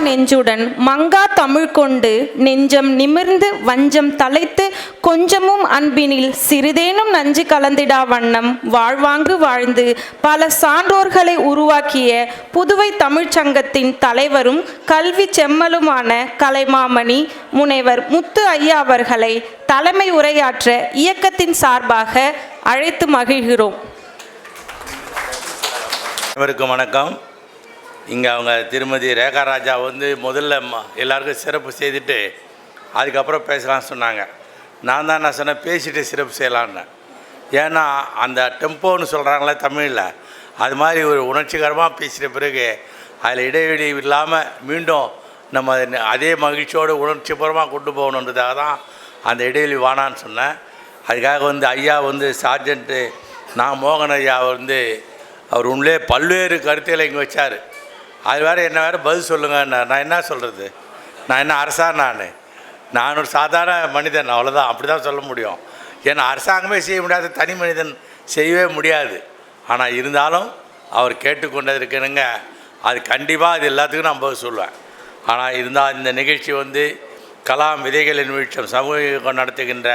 நெஞ்சுடன் மங்கா தமிழ் கொண்டு நெஞ்சம் நிமிர்ந்து வஞ்சம் தலைத்து கொஞ்சமும் அன்பினில் சிறிதேனும் நஞ்சு கலந்திடா வண்ணம் வாழ்வாங்கு வாழ்ந்து பல சான்றோர்களை உருவாக்கிய புதுவை தமிழ்ச்சங்கத்தின் தலைவரும் கல்வி செம்மலுமான கலைமாமணி முனைவர் முத்து ஐயா அவர்களை தலைமை உரையாற்ற இயக்கத்தின் சார்பாக அழைத்து மகிழ்கிறோம். அனைவருக்கும் வணக்கம். இங்கே அவங்க திருமதி ரேகா ராஜா வந்து முதல்ல எல்லாருக்கும் சிறப்பு செய்துட்டு அதுக்கப்புறம் பேசலாம்னு சொன்னாங்க. நான் தான் நான் சொன்னேன் பேசிட்டு சிறப்பு செய்யலான்னு. ஏன்னா அந்த டெம்போன்னு சொல்கிறாங்களே தமிழில், அது மாதிரி ஒரு உணர்ச்சிகரமாக பேசிட்ட பிறகு அதில் இடைவெளி இல்லாமல் மீண்டும் நம்ம அதே மகிழ்ச்சியோடு உணர்ச்சிபூர்வமாக கொண்டு போகணுன்றதாக தான் அந்த இடைவெளி வானான்னு சொன்னேன். அதுக்காக வந்து ஐயா வந்து சார்ஜென்ட்டு நான் மோகன் ஐயா வந்து அவர் உண்மையிலே பல்வேறு கருத்துக்களை இங்கே வச்சார். அது வேறு என்ன வேறு பதில் சொல்லுங்கன்னு. நான் என்ன சொல்கிறது? நான் என்ன நான் ஒரு சாதாரண மனிதன், அவ்வளோதான். அப்படி தான் சொல்ல முடியும். ஏன்னா அரசாங்கமே செய்ய முடியாத தனி மனிதன் செய்யவே முடியாது. ஆனால் இருந்தாலும் அவர் கேட்டுக்கொண்டது இருக்கணுங்க. அது கண்டிப்பாக அது எல்லாத்துக்கும் நான் பதில் சொல்லுவேன். ஆனால் இருந்தால் இந்த நிகழ்ச்சி வந்து கலாம் விதைகளின் வீழ்ச்சம் சமூகம் நடத்துகின்ற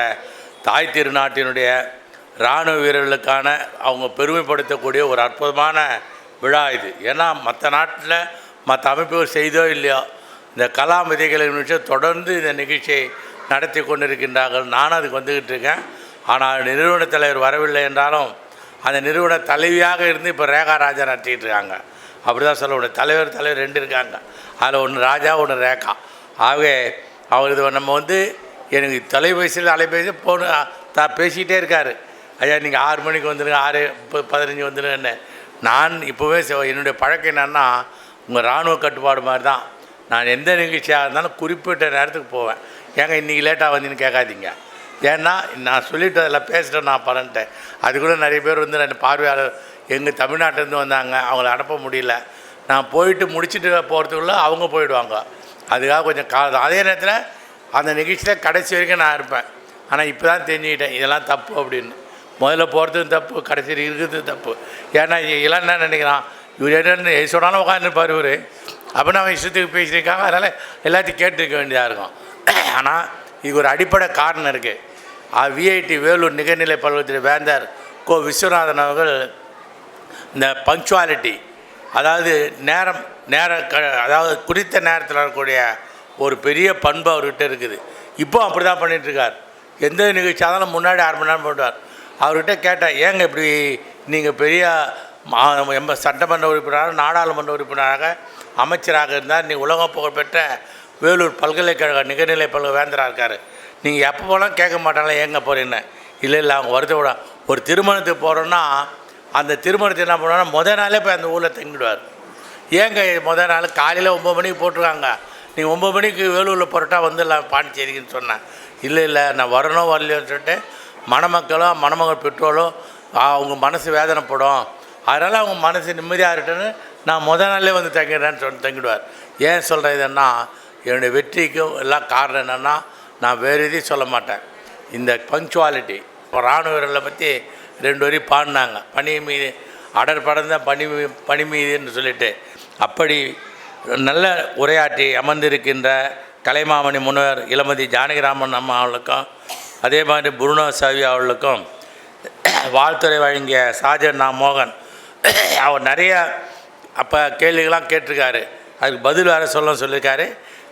தாய் திருநாட்டினுடைய இராணுவ வீரர்களுக்கான அவங்க பெருமைப்படுத்தக்கூடிய ஒரு அற்புதமான விழா இது. ஏன்னா மற்ற நாட்டில் மற்ற அமைப்புகள் செய்தோ இல்லையோ இந்த கலாம் விதைகளின் விஷயம் தொடர்ந்து இந்த நிகழ்ச்சியை நடத்தி கொண்டிருக்கின்றார்கள். நானும் அதுக்கு வந்துக்கிட்டு இருக்கேன். ஆனால் நிறுவன தலைவர் வரவில்லை என்றாலும் அந்த நிறுவன தலைவியாக இருந்து இப்போ ரேகா ராஜா நடத்திக்கிட்டு இருக்காங்க. அப்படி தான் சொல்ல முடியும். தலைவர் ரெண்டு இருக்காங்க. அதில் ஒன்று ராஜா, ஒன்று ரேகா. ஆகவே அவர் நம்ம வந்து எனக்கு அலைபேசி போன பேசிக்கிட்டே இருக்கார். ஐயா நீங்கள் 6 மணிக்கு வந்துடுங்க, 6:15 வந்துடுங்கன்னு. நான் இப்போவே என்னுடைய பழக்கம் என்னன்னா, உங்கள் இராணுவ கட்டுப்பாடு மாதிரி தான். நான் எந்த நிகழ்ச்சியாக இருந்தாலும் குறிப்பிட்ட நேரத்துக்கு போவேன். ஏங்க இன்றைக்கி லேட்டாக வந்தீங்கன்னு கேட்காதீங்க. ஏன்னா நான் சொல்லிவிட்டு அதில் பேசிட்டேன், நான் பறந்துட்டேன். அது கூட நிறைய பேர் வந்து ரெண்டு பார்வையாளர் எங்கள் தமிழ்நாட்டிலேருந்து வந்தாங்க, அவங்கள அனுப்ப முடியல. நான் போயிட்டு முடிச்சுட்டு போகிறதுக்குள்ளே அவங்க போயிடுவாங்க. அதுக்காக கொஞ்சம் காலம். அதே நேரத்தில் அந்த நிகழ்ச்சியில் கடைசி வரைக்கும் நான் இருப்பேன். ஆனால் இப்போ தான் தெரிஞ்சுக்கிட்டேன் இதெல்லாம் தப்பு அப்படின்னு. முதல்ல போகிறதுக்கும் தப்பு, கடைசியில் இருக்கிறது தப்பு. ஏன்னா எல்லாம் என்ன நினைக்கிறான், இவர் என்னென்னு சொன்னாலும் உட்காந்துருப்பார் இவர். அப்படின்னா அவன் இஷ்டத்துக்கு பேசியிருக்காங்க. அதனால் எல்லாத்தையும் கேட்டுருக்க வேண்டியதாக இருக்கும். ஆனால் இதுக்கு ஒரு அடிப்படை காரணம் இருக்குது. விஐடி வேலூர் நிகர்நிலை பல்கலைக்கழக வேந்தர் கோ விஸ்வநாதன் அவர்கள் இந்த பங்க்சுவாலிட்டி, அதாவது அதாவது குறித்த நேரத்தில் இருக்கக்கூடிய ஒரு பெரிய பண்பு அவர்கிட்ட இருக்குது. இப்போ அப்படி தான் பண்ணிகிட்ருக்கார். எந்த நிகழ்ச்சி ஆனாலும் முன்னாடி 6 மணி நேரம் போட்டார். அவர்கிட்ட கேட்டேன், ஏங்க இப்படி நீங்கள் பெரிய சட்டமன்ற உறுப்பினராக, நாடாளுமன்ற உறுப்பினராக, அமைச்சராக இருந்தால் நீ உலகம் புகழ்பெற்ற வேலூர் பல்கலைக்கழக நிகர்நிலை பல்கலை வேந்தராக இருக்கார். நீங்கள் எப்போ போனால் கேட்க மாட்டாங்களா ஏங்க போகிறீன்னு? இல்லை அவங்க வருத்தப்பட ஒரு திருமணத்துக்கு போகிறோன்னா அந்த திருமணத்தை என்ன பண்ணுவாங்கன்னா முதல் நாளே போய் அந்த ஊரில் தங்கிடுவார். ஏங்க முதல் நாள் காலையில் 9 மணிக்கு போட்டிருக்காங்க, நீங்கள் 9 மணிக்கு வேலூரில் புரட்டா வந்துடலாம் பாண்டிச்சேரிக்குன்னு சொன்னேன். இல்லை நான் வரணும் வரலையோன்னு சொல்லிட்டு மணமகள் பெற்றோரும் அவங்க மனசு வேதனைப்படும், அதனால் அவங்க மனசு நிம்மதியாக இருக்கட்டுன்னு நான் முதல் நாளே வந்து தங்கிடுறேன்னு தங்கிடுவார். ஏன் சொல்கிறேன் இதன்னா, என்னுடைய வெற்றிக்கும் எல்லாம் காரணம் என்னென்னா நான் வேறு எதையும் சொல்ல மாட்டேன். இந்த பங்க்சுவாலிட்டி. இராணுவ வீரர்களை பற்றி 2 வரி பாடினாங்க. பனி மீது அடர் படர்ந்த பனி மீதுன்னு சொல்லிட்டு. அப்படி நல்ல உரையாற்றி அமர்ந்திருக்கின்ற கலைமாமணி முனைவர் இளமதி ஜானகிராமன் அம்மா அவர்களுக்கும், அதே மாதிரி புருனோ சாவி அவர்களுக்கும் வாழ்த்துறை வழங்கிய சார்ஜன் நான் மோகன் அவர் நிறைய அப்போ கேள்விகள்லாம் கேட்டிருக்காரு. அதுக்கு பதில் வேறு சொல்லியிருக்காரு.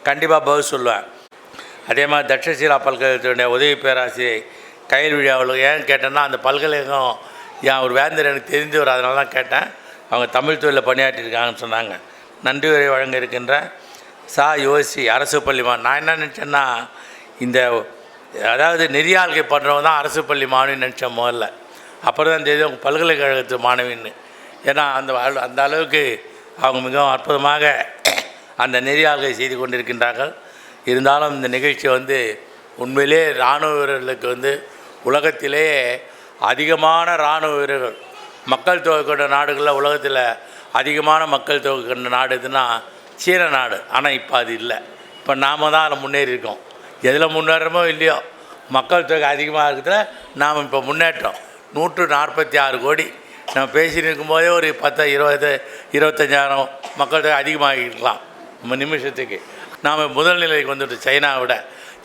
கண்டிப்பாக பதில் சொல்லுவேன். அதே மாதிரி தட்சசீலா பல்கலைக்கழகத்துடைய உதவி பேராசிரியர் கைல்விழி அவர்களுக்கு ஏன்னு கேட்டேன்னா, அந்த பல்கலைக்கழகம் ஏன் ஒரு வேந்தர் எனக்கு தெரிஞ்சவர், அதனால தான் கேட்டேன். அவங்க தமிழ் துறையில் பணியாற்றிருக்காங்கன்னு சொன்னாங்க. நன்றி உரை வழங்க இருக்கின்ற யோசி அரசு பள்ளி நான் என்ன நினச்சேன்னா, இந்த அதாவது நெறியாள்கை பண்ணுறவங்க தான் அரசு பள்ளி மாணவின்னு நினச்சேன் முதல்ல. அப்புறம் தான் தெரியுது அவங்க பல்கலைக்கழகத்து மாணவின்னு. ஏன்னா அந்த அளவுக்கு அவங்க மிகவும் அற்புதமாக அந்த நெறியாள்கை செய்து கொண்டிருக்கின்றார்கள். இருந்தாலும் இந்த நிகழ்ச்சி வந்து உண்மையிலே இராணுவ வீரர்களுக்கு வந்து உலகத்திலேயே அதிகமான இராணுவ வீரர்கள் மக்கள் தொகை கொண்ட நாடுகளில் உலகத்தில் அதிகமான மக்கள் தொகை கொண்ட நாடு எதுனா சீன நாடு. ஆனால் இப்போ அது இல்லை. இப்போ நாம் தான் அதில் முன்னேறி இருக்கோம். எதில் முன்னேறமோ இல்லையோ மக்கள் தொகை அதிகமாக இருக்கிறதுல நாம் இப்போ முன்னேற்றம். 146 கோடி நம்ம பேசிட்டு இருக்கும்போதே ஒரு 10, 20, 25,000 மக்கள் தொகை அதிகமாகிருக்கலாம். நிமிஷத்துக்கு. நாம் முதல் நிலைக்கு வந்துட்டு சைனாவை விட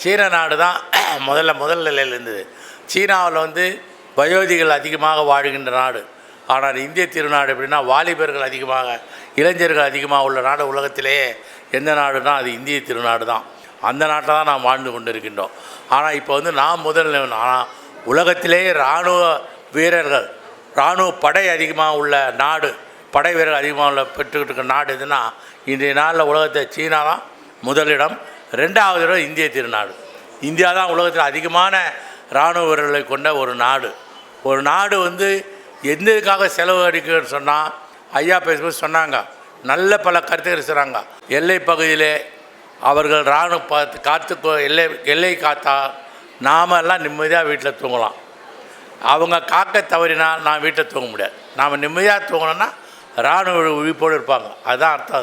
சீன நாடு தான் முதல் நிலையில் இருந்தது. சீனாவில் வந்து வயோதிகள் அதிகமாக வாழ்கின்ற நாடு. ஆனால் இந்திய திருநாடு எப்படின்னா வாலிபர்கள் அதிகமாக, இளைஞர்கள் அதிகமாக உள்ள நாடு உலகத்திலேயே எந்த நாடுனா அது இந்திய திருநாடு தான். அந்த நாட்டில் தான் நாம் வாழ்ந்து கொண்டு இருக்கின்றோம். ஆனால் இப்போ வந்து நாம் முதல் நிலை. ஆனால் உலகத்திலேயே இராணுவ வீரர்கள், இராணுவ படை அதிகமாக உள்ள நாடு, படை வீரர்கள் அதிகமாக உள்ள பெற்றுக்கிட்டு இருக்க நாடு எதுனா இன்றைய நாளில் உலகத்தை சீனா தான் முதலிடம், 2வது இடம் இந்திய திருநாடு. இந்தியா தான் உலகத்தில் அதிகமான இராணுவ வீரர்களை கொண்ட ஒரு நாடு. ஒரு நாடு வந்து எந்ததுக்காக செலவு அடிக்குன்னு சொன்னால் ஐயா பேசும்போது சொன்னாங்க, நல்ல பல கருத்துக்கள் சொல்கிறாங்க. எல்லை பகுதியிலே அவர்கள் இராணுவ காத்து எல்லை காத்தா நாம் எல்லாம் நிம்மதியாக வீட்டில் தூங்கலாம். அவங்க காக்க தவறினால் நான் வீட்டில் தூங்க முடியாது. நாம் நிம்மதியாக தூங்கணும்னா இராணுவ விழிப்போடு இருப்பாங்க. அதுதான் அர்த்தம்.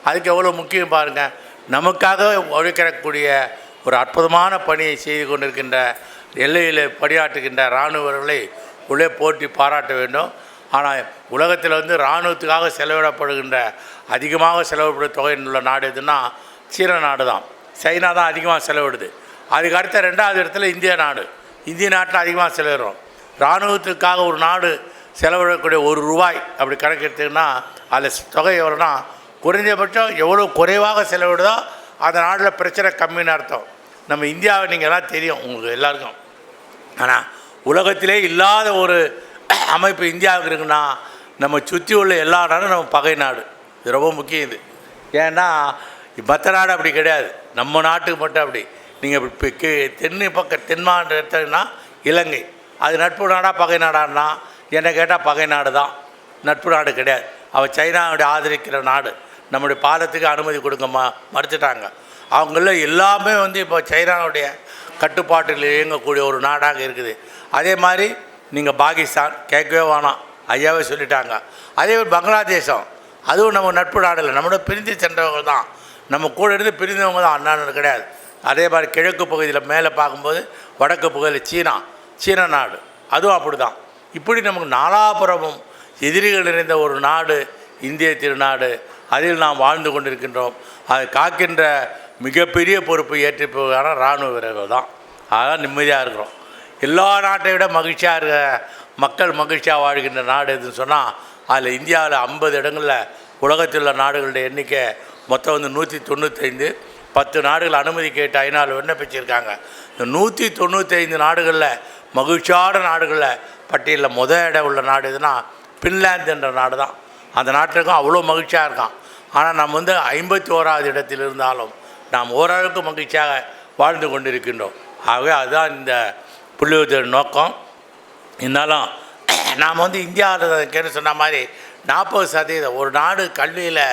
அதுக்கு எவ்வளோ முக்கியம் பாருங்கள். நமக்காக உழைக்கக்கூடிய ஒரு அற்புதமான பணியை செய்து கொண்டிருக்கின்ற எல்லையில் பணியாற்றுகின்ற இராணுவர்களை உள்ளே போற்றி பாராட்ட வேண்டும். ஆனால் உலகத்தில் வந்து இராணுவத்துக்காக செலவிடப்படுகின்ற அதிகமாக செலவிடப்படும் தொகை உள்ள நாடு எதுன்னா சீன நாடு தான். சைனா தான் அதிகமாக செலவிடுது. அதுக்கு அடுத்த 2வது இடத்துல இந்திய நாடு. இந்திய நாட்டில் அதிகமாக செலவிடுறோம். இராணுவத்துக்காக ஒரு நாடு செலவிடக்கூடிய ₹1 அப்படி கணக்கெடுத்திங்கன்னா அதில் தொகை எவ்வளோனா குறைந்தபட்சம் எவ்வளோ குறைவாக செலவிடுதோ அந்த நாட்டில் பிரச்சனை கம்மின்னு அர்த்தம். நம்ம இந்தியாவை நீங்கள் எல்லாம் தெரியும் உங்களுக்கு எல்லாருக்கும். ஆனால் உலகத்திலே இல்லாத ஒரு அமைப்பு இந்தியாவுக்கு இருக்குன்னா நம்ம சுற்றி உள்ள எல்லா நாடும் நம்ம பகை நாடு. இது ரொம்ப முக்கியம். இது ஏன்னா மற்ற நாடு அப்படி கிடையாது, நம்ம நாட்டுக்கு மட்டும் அப்படி. நீங்கள் இப்போ தென் மாநிலம் எடுத்தீங்கன்னா இலங்கை, அது நட்பு நாடா பகை நாடான்னா என்னை கேட்டால் பகை நாடு தான், நட்பு நாடு கிடையாது. அவள் சைனாவுடைய ஆதரிக்கிற நாடு. நம்முடைய பாலத்துக்கு அனுமதி கொடுக்க மறுத்துட்டாங்க. அவங்கள எல்லாமே வந்து இப்போ சைனாவுடைய கட்டுப்பாட்டில் இயங்கக்கூடிய ஒரு நாடாக இருக்குது. அதே மாதிரி நீங்கள் பாகிஸ்தான் கேட்கவே வேணாம், ஐயாவே சொல்லிட்டாங்க. அதே மாதிரி பங்களாதேசம், அதுவும் நம்ம நட்பு நாடு இல்லை, நம்மளோட பிரிந்து சென்றவங்க தான், நம்ம கூட இருந்து பிரிந்தவங்க தான், அண்ணாண்டு கிடையாது. அதே மாதிரி கிழக்கு பகுதியில் மேலே பார்க்கும்போது வடக்கு பகுதியில் சீன நாடு, அதுவும் அப்படி தான். இப்படி நமக்கு நாலாபுரமும் எதிரிகள் நிறைந்த ஒரு நாடு இந்திய திருநாடு. அதில் நாம் வாழ்ந்து கொண்டிருக்கின்றோம். அதை காக்கின்ற மிகப்பெரிய பொறுப்பை ஏற்றிப்போவதான இராணுவ வீரர்கள் தான். அதான் நிம்மதியாக இருக்கிறோம். எல்லா நாட்டை விட மகிழ்ச்சியாக இருக்கிற மக்கள் மகிழ்ச்சியாக வாழ்கின்ற நாடு எதுன்னு சொன்னால் அதில் இந்தியாவில் 50 இடங்களில் உலகத்தில் உள்ள நாடுகளுடைய எண்ணிக்கை மொத்தம் வந்து 195. 10 நாடுகள் அனுமதி கேட்டு ஐநாவில் விண்ணப்பிச்சிருக்காங்க. இந்த 195 நாடுகளில் மகிழ்ச்சியான நாடுகளில் பட்டியலில் இடம் உள்ள நாடு எதுனா பின்லாந்து என்ற நாடு தான். அந்த நாட்டுக்கும் அவ்வளோ மகிழ்ச்சியாக இருக்கான். ஆனால் நம்ம வந்து 51வது இடத்தில் இருந்தாலும் நாம் ஓரளவுக்கு மகிழ்ச்சியாக வாழ்ந்து கொண்டிருக்கின்றோம். ஆகவே அதுதான் இந்த புள்ளிவிவர நோக்கம். இருந்தாலும் நாம் வந்து இந்தியாவில் கேட்டு சொன்ன மாதிரி 40% ஒரு நாடு கல்வியில்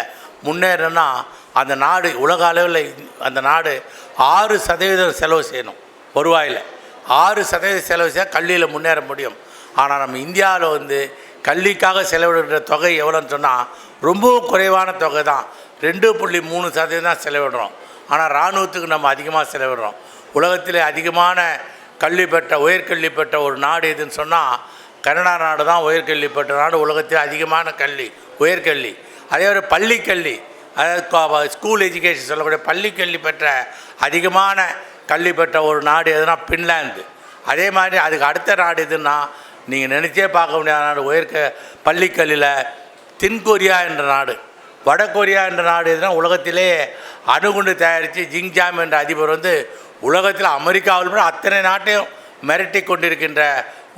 முன்னேறணும்னா அந்த நாடு உலக அளவில் அந்த நாடு 6% செலவு செய்யணும். வருவாயில் 6% செலவு செய்ய கல்வியில் முன்னேற முடியும். ஆனால் நம்ம இந்தியாவில் வந்து கல்விக்காக செலவிடுகிற தொகை எவ்வளோன்னு சொன்னால் ரொம்பவும் குறைவான தொகை தான். 2.3% தான் செலவிடுறோம். ஆனால் இராணுவத்துக்கு நம்ம அதிகமாக செலவிடுறோம். உலகத்திலே அதிகமான கல்வி பெற்ற உயர்கல்வி பெற்ற ஒரு நாடு எதுன்னு சொன்னால் கனடா நாடு தான் உயர்கல்வி பெற்ற நாடு. உலகத்தில் அதிகமான உயர்கல்வி, அதே ஒரு பள்ளிக்கல்வி, அதாவது ஸ்கூல் எஜுகேஷன் சொல்லக்கூடிய பள்ளிக்கல்வி பெற்ற அதிகமான கல்வி பெற்ற ஒரு நாடு எதுனா பின்லாந்து. அதே மாதிரி அதுக்கு அடுத்த நாடு எதுன்னா நீங்கள் நினச்சே பார்க்க முடியாத நாடு பள்ளிக்கல்வியில் தென்கொரியா என்ற நாடு. வடகொரியா என்ற நாடு எதுனா உலகத்திலே அணுகுண்டு தயாரித்து ஜிங்ஜாம் என்ற அதிபர் வந்து உலகத்தில் அமெரிக்காவில் கூட அத்தனை நாட்டையும் மிரட்டி கொண்டிருக்கின்ற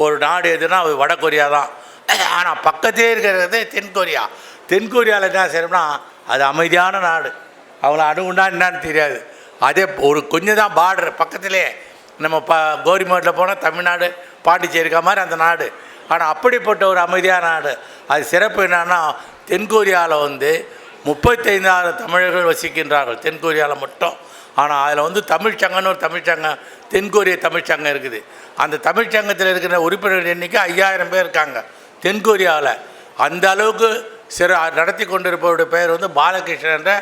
ஒரு நாடு எதுனா அது வடகொரியா தான். ஆனால் பக்கத்திலே இருக்கிறது தென்கொரியா. தென்கொரியாவில் என்ன செய்யணும்னா அது அமைதியான நாடு, அவங்கள அணுகுண்டா என்னான்னு தெரியாது. அதே ஒரு கொஞ்சம் தான் பார்டர் பக்கத்திலே. நம்ம கோரிமேட்டில் போனால் தமிழ்நாடு பாண்டிச்சேரிக்கா மாதிரி அந்த நாடு. ஆனால் அப்படிப்பட்ட ஒரு அமைதியான நாடு. அது சிறப்பு என்னன்னா தென்கொரியாவில் வந்து 35,000 தமிழர்கள் வசிக்கின்றார்கள் தென்கொரியாவில் மட்டும். ஆனால் அதில் வந்து தமிழ்ச்சங்கன்னு ஒரு தமிழ்ச்சங்கம், தென்கொரிய தமிழ்ச்சங்கம் இருக்குது. அந்த தமிழ்ச்சங்கத்தில் இருக்கிற உறுப்பினர்கள் எண்ணிக்கை 5000 பேர் இருக்காங்க தென்கொரியாவில். அந்த அளவுக்கு நடத்தி கொண்டிருப்பவருடைய பெயர் வந்து பாலகிருஷ்ணன் என்ற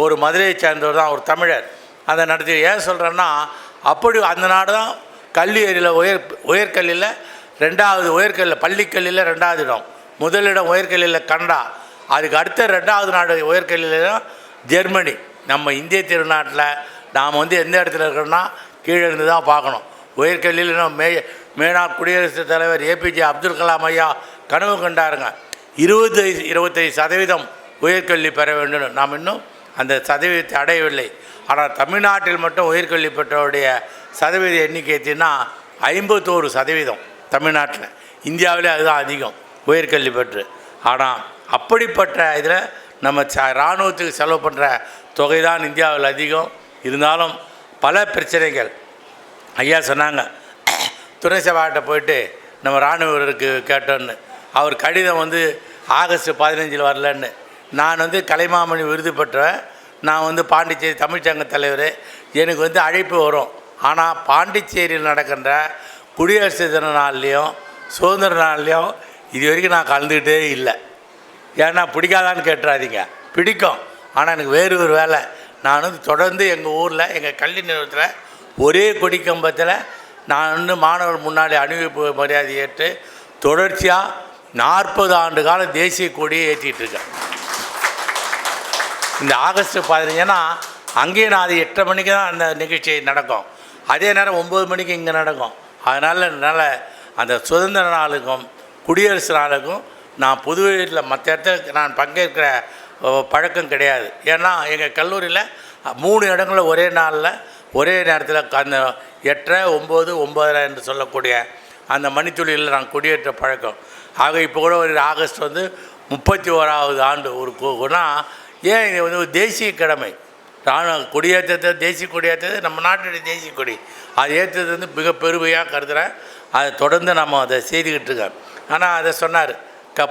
ஒரு மதுரையை சேர்ந்தவர் தான், ஒரு தமிழர். அதை நடத்தி ஏன் சொல்கிறேன்னா அப்படி அந்த நாடு தான் கல்வி அறிவில் உயர்கல்வியில் 2வது, உயர்கல்வியில் பள்ளிக்கல்வியில் 2வது இடம். முதலிடம் உயர்கல்வியில் கனடா. அதுக்கு அடுத்த 2வது நாடு உயர்கல்வியில் தான் ஜெர்மனி. நம்ம இந்திய திருநாட்டில் நாம் வந்து எந்த இடத்துல இருக்கிறோன்னா கீழே இருந்து தான் பார்க்கணும். உயர்கல்வியில் மேனாள் குடியரசுத் தலைவர் ஏபிஜே அப்துல் கலாம் ஐயா கனவு கண்டாருங்க. 25% உயர்கல்வி பெற வேண்டும். நாம் இன்னும் அந்த சதவீதத்தை அடையவில்லை. ஆனால் தமிழ்நாட்டில் மட்டும் உயர்கல்வி பெற்றவருடைய சதவீத எண்ணிக்கை எத்தினா 51% தமிழ்நாட்டில். இந்தியாவிலே அதுதான் அதிகம் உயர்கல்வி பெற்று. ஆனால் அப்படிப்பட்ட இதில் நம்ம இராணுவத்துக்கு செலவு பண்ணுற தொகை தான் இந்தியாவில் அதிகம். இருந்தாலும் பல பிரச்சனைகள். ஐயா சொன்னாங்க, துணை சபாட்ட போயிட்டு நம்ம இராணுவ வீரருக்கு கேட்டோன்னு, அவர் கடிதம் வந்து ஆகஸ்ட் 15 வரலன்னு. நான் வந்து கலைமாமணி விருது பெற்றேன். நான் வந்து பாண்டிச்சேரி தமிழ்ச்சங்க தலைவர். எனக்கு வந்து அழைப்பு வரும். ஆனால் பாண்டிச்சேரியில் நடக்கின்ற குடியரசு தின நாள்லேயும் சுதந்திர நாள்லேயும் இது வரைக்கும் நான் கலந்துக்கிட்டே இல்லை. ஏன்னா பிடிக்காதான்னு கேட்டுறாதீங்க, பிடிக்கும். ஆனால் எனக்கு வேறு ஒரு வேலை. நான் வந்து தொடர்ந்து எங்கள் ஊரில் எங்கள் கல்வி நிறுவனத்தில் ஒரே கொடி கம்பத்தில் நான் வந்து மாணவர் முன்னாடி அணிவிப்பு மரியாதை ஏற்று தொடர்ச்சியாக 40 ஆண்டு காலம் தேசிய கொடியை ஏற்றிட்டு இருக்கேன். இந்த ஆகஸ்ட் 15 அங்கேயும் நான் அது 8:30 மணிக்கு தான் அந்த நிகழ்ச்சி நடக்கும். அதே நேரம் 9 மணிக்கு இங்கே நடக்கும். அதனால் அந்த சுதந்திர நாளுக்கும் குடியரசு நாளுக்கும் நான் புதுவையில் மற்ற இடத்துல நான் பங்கேற்கிற பழக்கம் கிடையாது. ஏன்னா எங்கள் கல்லூரியில் 3 இடங்களில் ஒரே நாளில் ஒரே நேரத்தில் அந்த 8:30, 9, 9:30 என்று சொல்லக்கூடிய அந்த மணித்துளியில் நான் கொடியேற்ற பழக்கம். ஆக இப்போ கூட ஒரு ஆகஸ்ட் வந்து 31வது ஆண்டு ஒரு கோனா. ஏன் இது வந்து ஒரு தேசிய கடமை. கொடியேற்றது, தேசிய கொடியேற்றது நம்ம நாட்டுடைய தேசிய கொடி. அது ஏற்றது வந்து மிக பெருமையாக கருதுகிறேன். அதை தொடர்ந்து நம்ம அதை செய்துக்கிட்டு இருக்கோம். ஆனால் அதை சொன்னார்,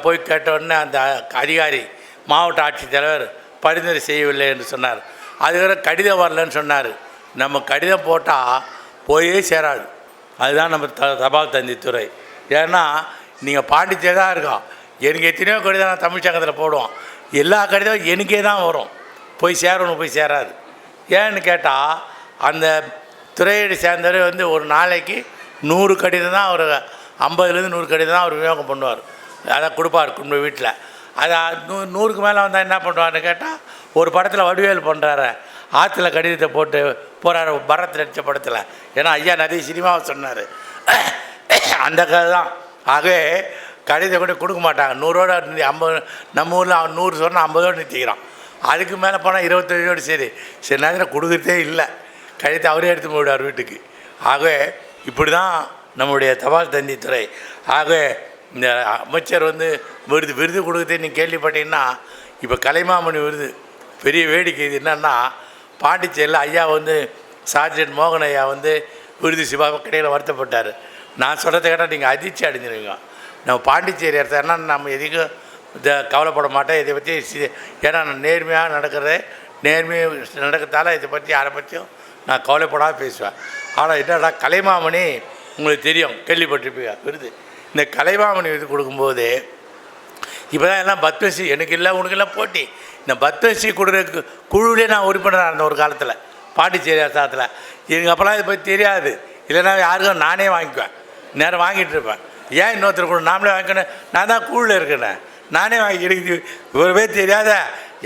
போய் கேட்டவுடனே அந்த அதிகாரி மாவட்ட ஆட்சித்தலைவர் பரிந்துரை செய்யவில்லை என்று சொன்னார். அதுக்கப்புறம் கடிதம் வரலன்னு சொன்னார். நம்ம கடிதம் போட்டால் போயே சேராது. அதுதான் நம்ம தபால் தந்தித்துறை. ஏன்னா நீங்கள் பாண்டிச்சேரி தான் இருக்கோம். எனக்கு எத்தனையோ கடிதம் நான் தமிழ்ச்சங்கத்தில் போடுவோம். எல்லா கடிதம் எனக்கே தான் வரும், போய் சேரணும், போய் சேராது. ஏன்னு கேட்டால் அந்த துறையை சேர்ந்தவரை வந்து ஒரு நாளைக்கு 100 கடிதம் தான், ஒரு 50லேருந்து 100 கடிதம் தான் அவர் விநியோகம் பண்ணுவார். அதை கொடுப்பார் நம்ம வீட்டில். அதை 100க்கு மேலே வந்தால் என்ன பண்ணுவார்னு கேட்டால், ஒரு படத்தில் வடிவேல் பண்ணுறாரு, ஆற்றுல கடிதத்தை போட்டு போகிறாரு பரத் நடித்த படத்தில். ஏன்னா ஐயா நிறைய சினிமாவை சொன்னார், அந்த கதை தான். ஆகவே கடிதம் கூட கொடுக்க மாட்டாங்க. 100ஓட 50, நம்ம ஊரில் 100 சொன்னால் 50ஓடு நிறுத்திக்கிறான். அதுக்கு மேலே போனால் 25ஓடு சரி நேரத்தில் கொடுக்குறதே இல்லை. கடிதத்தை அவரே எடுத்து போயிடுவார் வீட்டுக்கு. ஆகவே இப்படி தான் நம்முடைய தபால் தந்தித்துறை. ஆகவே இந்த அமைச்சர் வந்து விருது கொடுக்குறதே நீங்கள் கேள்விப்பட்டீங்கன்னா, இப்போ கலைமாமணி விருது பெரிய வேடிக்கை. இது என்னன்னா, பாண்டிச்சேரியில் ஐயா வந்து சார்ஜென்ட் மோகன் ஐயா வந்து விருது சிவா கடையில் வருத்தப்பட்டார். நான் சொல்கிறத கேட்டால் நீங்கள் அதிர்ச்சி அடைஞ்சிருவீங்க. நம்ம பாண்டிச்சேரி எடுத்தோன்னா நம்ம எதுக்கும் கவலைப்பட மாட்டேன் இதை பற்றி. ஏன்னா நான் நேர்மையாக நேர்மையாக நடக்கிறதால இதை பற்றி யாரை பற்றியும் நான் கவலைப்படாமல் பேசுவேன். ஆனால் என்னடா கலைமாமணி உங்களுக்கு தெரியும், கேள்விப்பட்டிருப்பீங்க விருது. இந்த கலைமாமணி விருது கொடுக்கும்போது இப்போ தான் எல்லாம் பத்மஸ்ரீ எனக்கு இல்லை உனக்கு இல்லை போட்டி. இந்த பத்மஸ்ரீ கொடுக்குற குழுவிலே நான் உறுப்பினராக இருந்தேன் ஒரு காலத்தில் பாண்டிச்சேரி அரசாங்கத்தில். எனக்கு அப்போலாம் இதை பற்றி தெரியாது. இல்லைன்னா யாருக்கும் நானே வாங்கிக்குவேன், நேரம் வாங்கிட்டு இருப்பேன். ஏன் இன்னொருத்தர் கூட நாமளே வாங்கிக்கணும், நான் தான் குழுவில் இருக்கேன், நானே வாங்கி எனக்கு இவரவே தெரியாத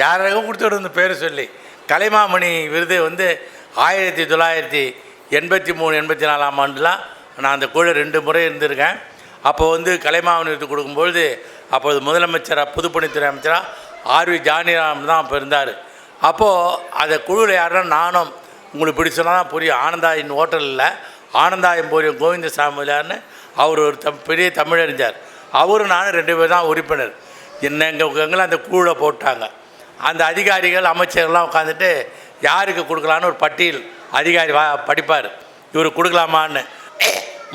யாராகவும் கொடுத்துட்டு இருந்த பேரை சொல்லி. கலைமாமணி விருது வந்து 1983, 84ஆம் ஆண்டுலாம் நான் அந்த குழு 2 முறை இருந்திருக்கேன். அப்போ வந்து கலைமாமணி விருது கொடுக்கும்பொழுது அப்போது முதலமைச்சராக பொதுப்பணித்துறை அமைச்சராக ஆர்வி ஜானிராம் தான் அப்போ இருந்தார். அப்போது அந்த குழுவில் யாருன்னா நானும், உங்களுக்கு இப்படி சொன்னால் தான் புரியும், ஆனந்தாயின் ஹோட்டலில் ஆனந்தாயம் போரியம் கோவிந்தசாமியார்னு அவர் ஒரு பெரிய தமிழறிஞர், அவரும் நானும் 2 பேர் தான் உறுப்பினர். எங்களை அந்த குழுவில் போட்டாங்க. அந்த அதிகாரிகள் அமைச்சர்கள்லாம் உட்காந்துட்டு யாருக்கு கொடுக்கலான்னு ஒரு பட்டியல் அதிகாரி படிப்பார், இவர் கொடுக்கலாமான்னு.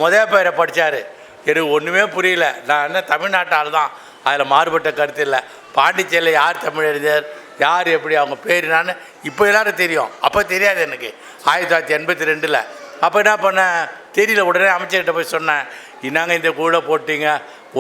முதல் பேரை படித்தார். எனக்கு ஒன்றுமே புரியல. நான் என்ன தமிழ்நாட்டால் தான், அதில் மாறுபட்ட கருத்து இல்லை. பாண்டிச்சேரியில் யார் தமிழறிஞர், யார் எப்படி அவங்க பேர் நான் இப்போ எல்லோரும் தெரியும், அப்போ தெரியாது எனக்கு 1982. அப்போ என்ன பண்ணேன் தெரியல. உடனே அமைச்சர்கிட்ட போய் சொன்னேன், இன்னாங்க இந்த கூட போட்டிங்க,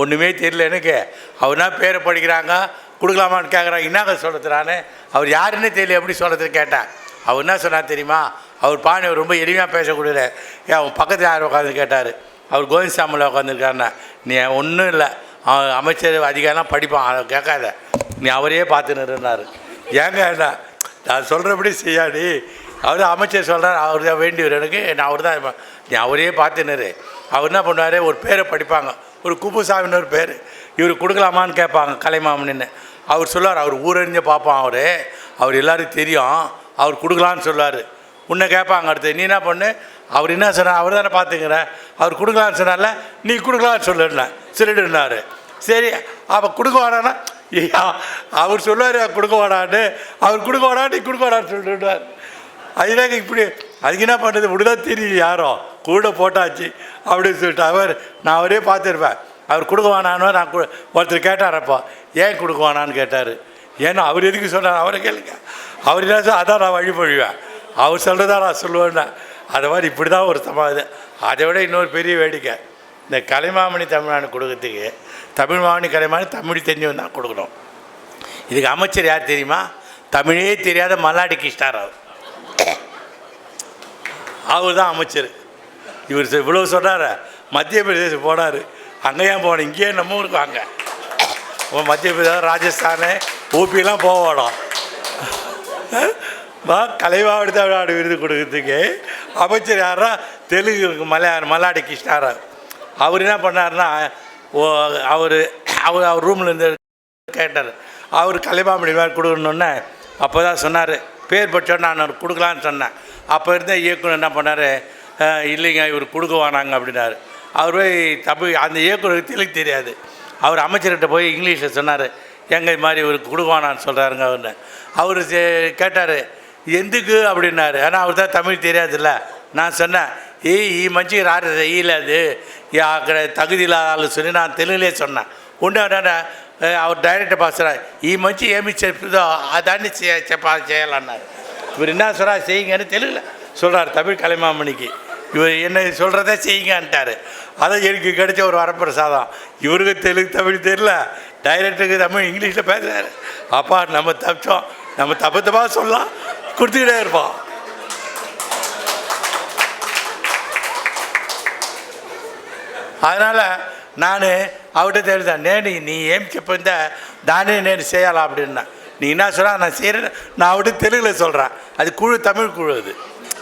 ஒன்றுமே தெரியல எனக்கு. அவர்னா பேரை படிக்கிறாங்க, கொடுக்கலாமான்னு கேட்குறாங்க, இன்னாங்க சொல்கிறதுனானே அவர் யாருன்னே தெரியல, எப்படி சொல்கிறதுன்னு கேட்டேன். அவர் என்ன சொன்னார் தெரியுமா, அவர் பாணி ரொம்ப எளிமையாக பேசக்கூடியது. ஏன் அவன் பக்கத்தில் யார் உட்காந்து கேட்டார், அவர் கோவிந்தசாமியில் உட்காந்துருக்காருண்ணா. நீ ஒன்றும் இல்லை, அவன் அமைச்சர் அதிகாரிலாம் படிப்பான், அதை கேட்காத, நீ அவரையே பார்த்துன்னுருந்தார். ஏங்க நான் சொல்கிறபடி செய்யாடி. அவர் அமைச்சர் சொல்கிறார், அவர் தான் வேண்டியவர் எனக்கு, நான் அவர் தான் நீ அவரையே பார்த்துனாரு. அவர் என்ன பண்ணுவார், ஒரு பேரை படிப்பாங்க, ஒரு குப்புசாமின்னு ஒரு பேர், இவர் கொடுக்கலாமான்னு கேட்பாங்க கலைமாமன்னு. அவர் சொல்லுவார், அவர் ஊரறிஞ்ச பார்ப்பான், அவர் எல்லாருக்கும் தெரியும், அவர் கொடுக்கலான்னு சொல்லுவார். உன்னை கேட்பாங்க அடுத்து, நீ என்ன பண்ணு, அவர் என்ன சொன்னார், அவர் தானே பார்த்துக்கிற, அவர் கொடுக்கலான்னு சொன்னார்ல, நீ கொடுக்கலான்னு சொல்லுன்னா சொல்லிடுனாரு. சரி அப்போ கொடுக்க வேணான்னா, அவர் சொல்லுவார் கொடுக்க வேணான்னு, அவர் கொடுக்க வேணா நீ கொடுக்க வேணான்னு சொல்லிடுவார். அதுதாங்க இப்படி. அதுக்கு என்ன பண்ணுறது, இப்படிதான் தெரியுது, யாரோ கூட போட்டாச்சு அப்படின்னு சொல்லிட்டு நான் அவரே பார்த்துருப்பேன். அவர் கொடுக்க வேணான்னு நான் ஒருத்தர் கேட்டாரப்போ, ஏன் கொடுக்க வேணான்னு கேட்டார். ஏன்னா அவர் எதுக்கு சொன்னார், அவரை கேளுங்க. அவர் என்ன சொல், அதான் நான் வழிபொழிவேன், அவர் சொல்கிறதா நான் சொல்லுவேன்னா. அது மாதிரி இப்படி தான் ஒரு சமாதானம். அதை விட இன்னொரு பெரிய வேடிக்கை, இந்த கலைமாமணி தமிழ்நாடு கொடுக்கறதுக்கு தமிழ் மாமணி கலைமாமணி தமிழ் தெரிஞ்சவன் தான் கொடுக்கணும். இதுக்கு அமைச்சர் யார் தெரியுமா, தமிழே தெரியாத மல்லாடி கிருஷ்ணார். அவர் தான் அமைச்சர். இவர் இவ்வளோ சொன்னார், மத்திய பிரதேசம் போனார், அங்கே ஏன் போனோம், இங்கேயே நம்ம ஊருக்கு வாங்க. மத்திய பிரதேசம், ராஜஸ்தானு, ஊபிலாம் போகணும். கலைமாமணி தமிழ்நாடு விருது கொடுக்கறதுக்கு அமைச்சர் யாரா, தெலுங்கு மல்லாடி கிருஷ்ணார். அவர் என்ன பண்ணார்னா, அவர் ரூமில் இருந்து கேட்டார், அவர் கலைமாமணி மாதிரி கொடுக்கணுன்னே. அப்போ தான் சொன்னார், பேர் பட்சம் நான் கொடுக்கலான்னு சொன்னேன். அப்போ இருந்த இயக்குனர் என்ன பண்ணார், இல்லைங்க இவர் கொடுக்க வேணாங்க அப்படின்னாரு. அவர் போய் அந்த இயக்குனருக்கு தெலுங்கு தெரியாது. அவர் அமைச்சர்கிட்ட போய் இங்கிலீஷில் சொன்னார், எங்கே இது மாதிரி இவருக்கு கொடுக்க வேணான்னு சொல்கிறாருங்க அவர்னு. அவர் கேட்டார், ఎందుకు அப்படின்னாரு. ஆனால் அவர் தான் தமிழ் தெரியாதுல்ல. நான் சொன்னேன், ఈ మంచి రాదు వేయలేదు అక్కడ తగుదిలాలు சொல்லி நான் தெலுங்குலே சொன்னேன். உண்டான அவர் டைரக்டர் பாசுறார், ఈ మంచి ఏమి చెప్తుందో దాన్ని చేయాలన్నారు. இவர் என்ன சொல்கிறார், செய்யுங்கன்னு தெலுங்குல சொல்கிறார் தமிழ் கலைமாமணிக்கு. இவர் என்ன சொல்கிறத செய்யுங்கன்ட்டார். அதான் எனக்கு கிடைச்ச ஒரு வரப்பிரசாதம். இவருக்கு தெலுங்கு தமிழ் தெரியல, டைரக்டருக்கு தமிழ் இங்கிலீஷில் பேசுகிறார். அப்பா நம்ம தப்பிச்சோம், நம்ம தப்பாக சொல்லலாம், கொடுத்துக்கிட்டே இருப்போம். அதனால் நான் அவர்கிட்ட தெரியுதான், நீ ஏம் చెప్పిందా దాన్ని నేను చేయాలా அப்படின்னா. நீ என்ன சொல்கிறா, நான் செய்கிறேன், நான் அவர்கிட்ட தெலுங்கில் சொல்கிறேன். அது குழு, தமிழ் குழு.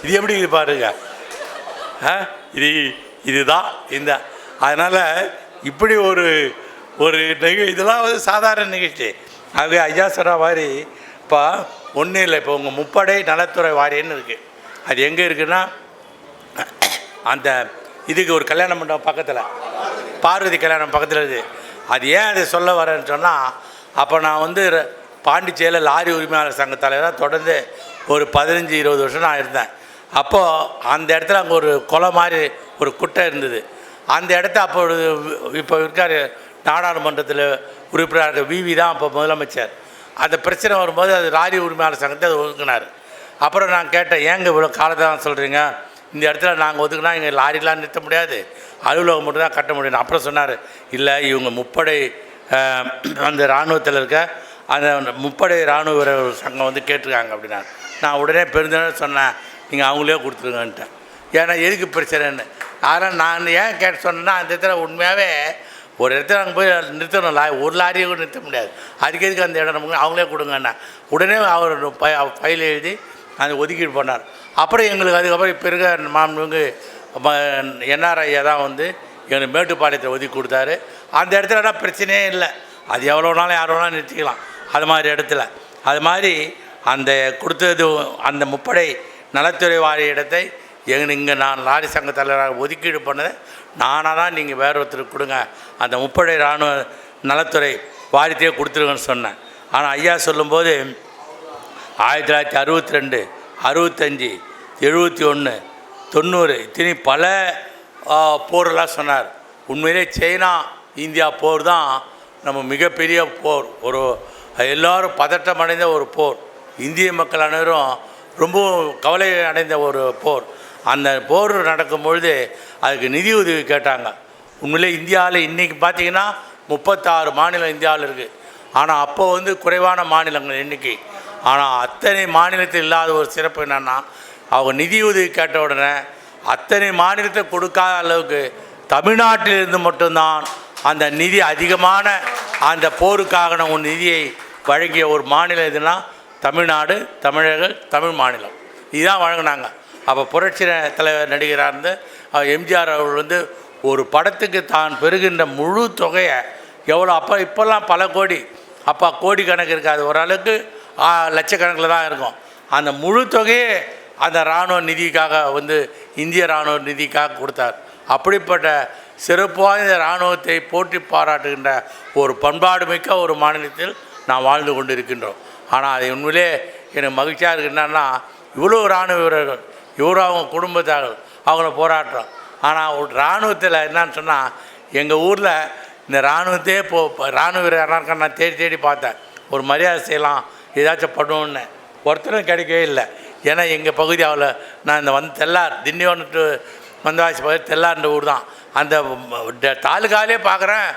இது எப்படி இது பாருங்க, இதுதான் இந்த. அதனால் இப்படி ஒரு இதெல்லாம் வந்து சாதாரண நிகழ்ச்சி. ஆகவே ஐயா சொன்ன மாதிரி இப்போ ஒன்றும் இல்லை. இப்போ உங்கள் முப்படை நலத்துறை வாரியன்னு இருக்குது. அது எங்கே இருக்குன்னா, அந்த இதுக்கு ஒரு கல்யாண மண்டபம் பக்கத்தில், பார்வதி கல்யாணம் பக்கத்தில் இருக்குது. அது ஏன் அதை சொல்ல வரேன்னு சொன்னால், அப்போ நான் வந்து பாண்டிச்சேரியில் லாரி உரிமையாளர் சங்க தலைவராக தொடர்ந்து ஒரு 15-20 வருஷம் நான் இருந்தேன். அப்போது அந்த இடத்துல அங்கே ஒரு கொலை மாதிரி ஒரு குட்டை இருந்தது. அந்த இடத்த அப்போ இப்போ இருக்கார் நாடாளுமன்றத்தில் உறுப்பினராக விவி தான் அப்போ முதலமைச்சர். அந்த பிரச்சனை வரும்போது அது லாரி உரிமையாளர் சங்கத்தை அது ஒதுங்கினார். அப்புறம் நான் கேட்டேன், ஏங்க இவ்வளோ காலத்தான் சொல்கிறீங்க, இந்த இடத்துல நாங்கள் ஒதுக்குனா இங்கே லாரிலாம் நிறுத்த முடியாது, அலுவலகம் மட்டும் தான் கட்ட முடியும். அப்புறம் சொன்னார், இல்லை இவங்க முப்படை அந்த இராணுவத்தில் இருக்க அந்த முப்படை இராணுவ வீரர் சங்கம் வந்து கேட்டிருக்காங்க அப்படின்னா. நான் உடனே பெருந்தேன்னு சொன்னேன், நீங்கள் அவங்களே கொடுத்துருங்கன்ட்டேன். ஏன்னா எதுக்கு பிரச்சனைன்னு. அதனால் நான் ஏன் கேட்டு சொன்னேன்னா, அந்த இடத்துல உண்மையாகவே ஒரு இடத்துல நாங்கள் போய் நிறுத்தணும், ஒரு லாரியை கூட நிறுத்த முடியாது. அதுக்கு எதுக்கு அந்த இடம் நமக்கு அவங்களே கொடுங்கண்ணா. உடனே அவர் ஃபைல் எழுதி அந்த ஒதுக்கீடு பண்ணார். அப்புறம் எங்களுக்கு அதுக்கப்புறம் இப்போ இருக்க மாண்புமிகு என்ஆர் ஐயா தான் வந்து எங்களுக்கு மேட்டுப்பாளையத்தை ஒதுக்கி கொடுத்தாரு. அந்த இடத்துல பிரச்சனையே இல்லை, அது எவ்வளோ நாளும் யார் வேணாலும் நிறுத்திக்கலாம். அது மாதிரி இடத்துல அது மாதிரி அந்த கொடுத்தது அந்த முப்படை நலத்துறை வாரிய இடத்தை இங்கே நான் லாரி சங்க தலைவராக ஒதுக்கீடு பண்ணதை நானாக தான், நீங்கள் வேறு ஒருத்தருக்கு கொடுங்க, அந்த முப்படை இராணுவ நலத்துறை வாரியத்தையே கொடுத்துருங்கன்னு சொன்னேன். ஆனால் ஐயா சொல்லும்போது 1962, 65, 71, 90 இத்தனை பல போரெல்லாம் சொன்னார். உண்மையிலே சைனா இந்தியா போர் தான் நம்ம மிகப்பெரிய போர், ஒரு எல்லோரும் பதட்டம் அடைந்த ஒரு போர், இந்திய மக்கள் அனைவரும் ரொம்ப கவலை அடைந்த ஒரு போர். அந்த போர் நடக்கும்பொழுது அதுக்கு நிதி உதவி கேட்டாங்க. உண்மையிலே இந்தியாவில் இன்றைக்கி பார்த்திங்கன்னா 36 மாநிலம் இந்தியாவில் இருக்குது. ஆனால் அப்போ வந்து குறைவான மாநிலங்கள் எண்ணிக்கை. ஆனால் அத்தனை மாநிலத்தில் இல்லாத ஒரு சிறப்பு என்னென்னா, அவங்க நிதி உதவி கேட்ட உடனே அத்தனை மாநிலத்தை கொடுக்காத அளவுக்கு தமிழ்நாட்டிலிருந்து மட்டும்தான் அந்த நிதி அதிகமான அந்த போருக்காக ஒரு நிதியை வழங்கிய ஒரு மாநிலம் எதுனா தமிழ்நாடு, தமிழர்கள், தமிழ் மாநிலம் இதுதான் வழங்கினாங்க. அப்போ புரட்சி தலைவர் நடிகராக இருந்து எம்ஜிஆர் அவர்கள் வந்து ஒரு படத்துக்கு தான் பெறுகின்ற முழு தொகையை எவ்வளோ, அப்போ இப்போல்லாம் பல கோடி, அப்போ கோடி கணக்கு இருக்காது, ஓரளவுக்கு லட்சக்கணக்கில் தான் இருக்கும். அந்த முழு தொகையே அந்த இராணுவ நிதிக்காக வந்து இந்திய இராணுவ நிதிக்காக கொடுத்தார். அப்படிப்பட்ட சிறப்பு வாய்ந்த இராணுவத்தை போற்றி பாராட்டுகின்ற ஒரு பண்பாடு மிக்க ஒரு மாநிலத்தில் நாம் வாழ்ந்து கொண்டு இருக்கின்றோம். ஆனால் அது உண்மையிலே எனக்கு மகிழ்ச்சியாக இருக்குது. என்னன்னா இவ்வளோ இராணுவ வீரர்கள், இவ்வளோ அவங்க குடும்பத்தார்கள், அவங்கள போராட்டம். ஆனால் ஒரு இராணுவத்தில் என்னன்னு சொன்னால், எங்கள் ஊரில் இந்த இராணுவத்தையே இராணுவ வீரர்கள் நான் தேடி தேடி பார்த்தேன், ஒரு மரியாதை செய்யலாம், ஏதாச்சும் பண்ணுவோன்னு ஒருத்தரும் கிடைக்கவே இல்லை. ஏன்னா எங்கள் பகுதியாவில் நான் இந்த தெல்லார், திண்டிவனம் டு வந்தவாசி பகுதி தெல்லார்ன்ற ஊர் தான். அந்த தாலுக்காலே பார்க்குறேன்,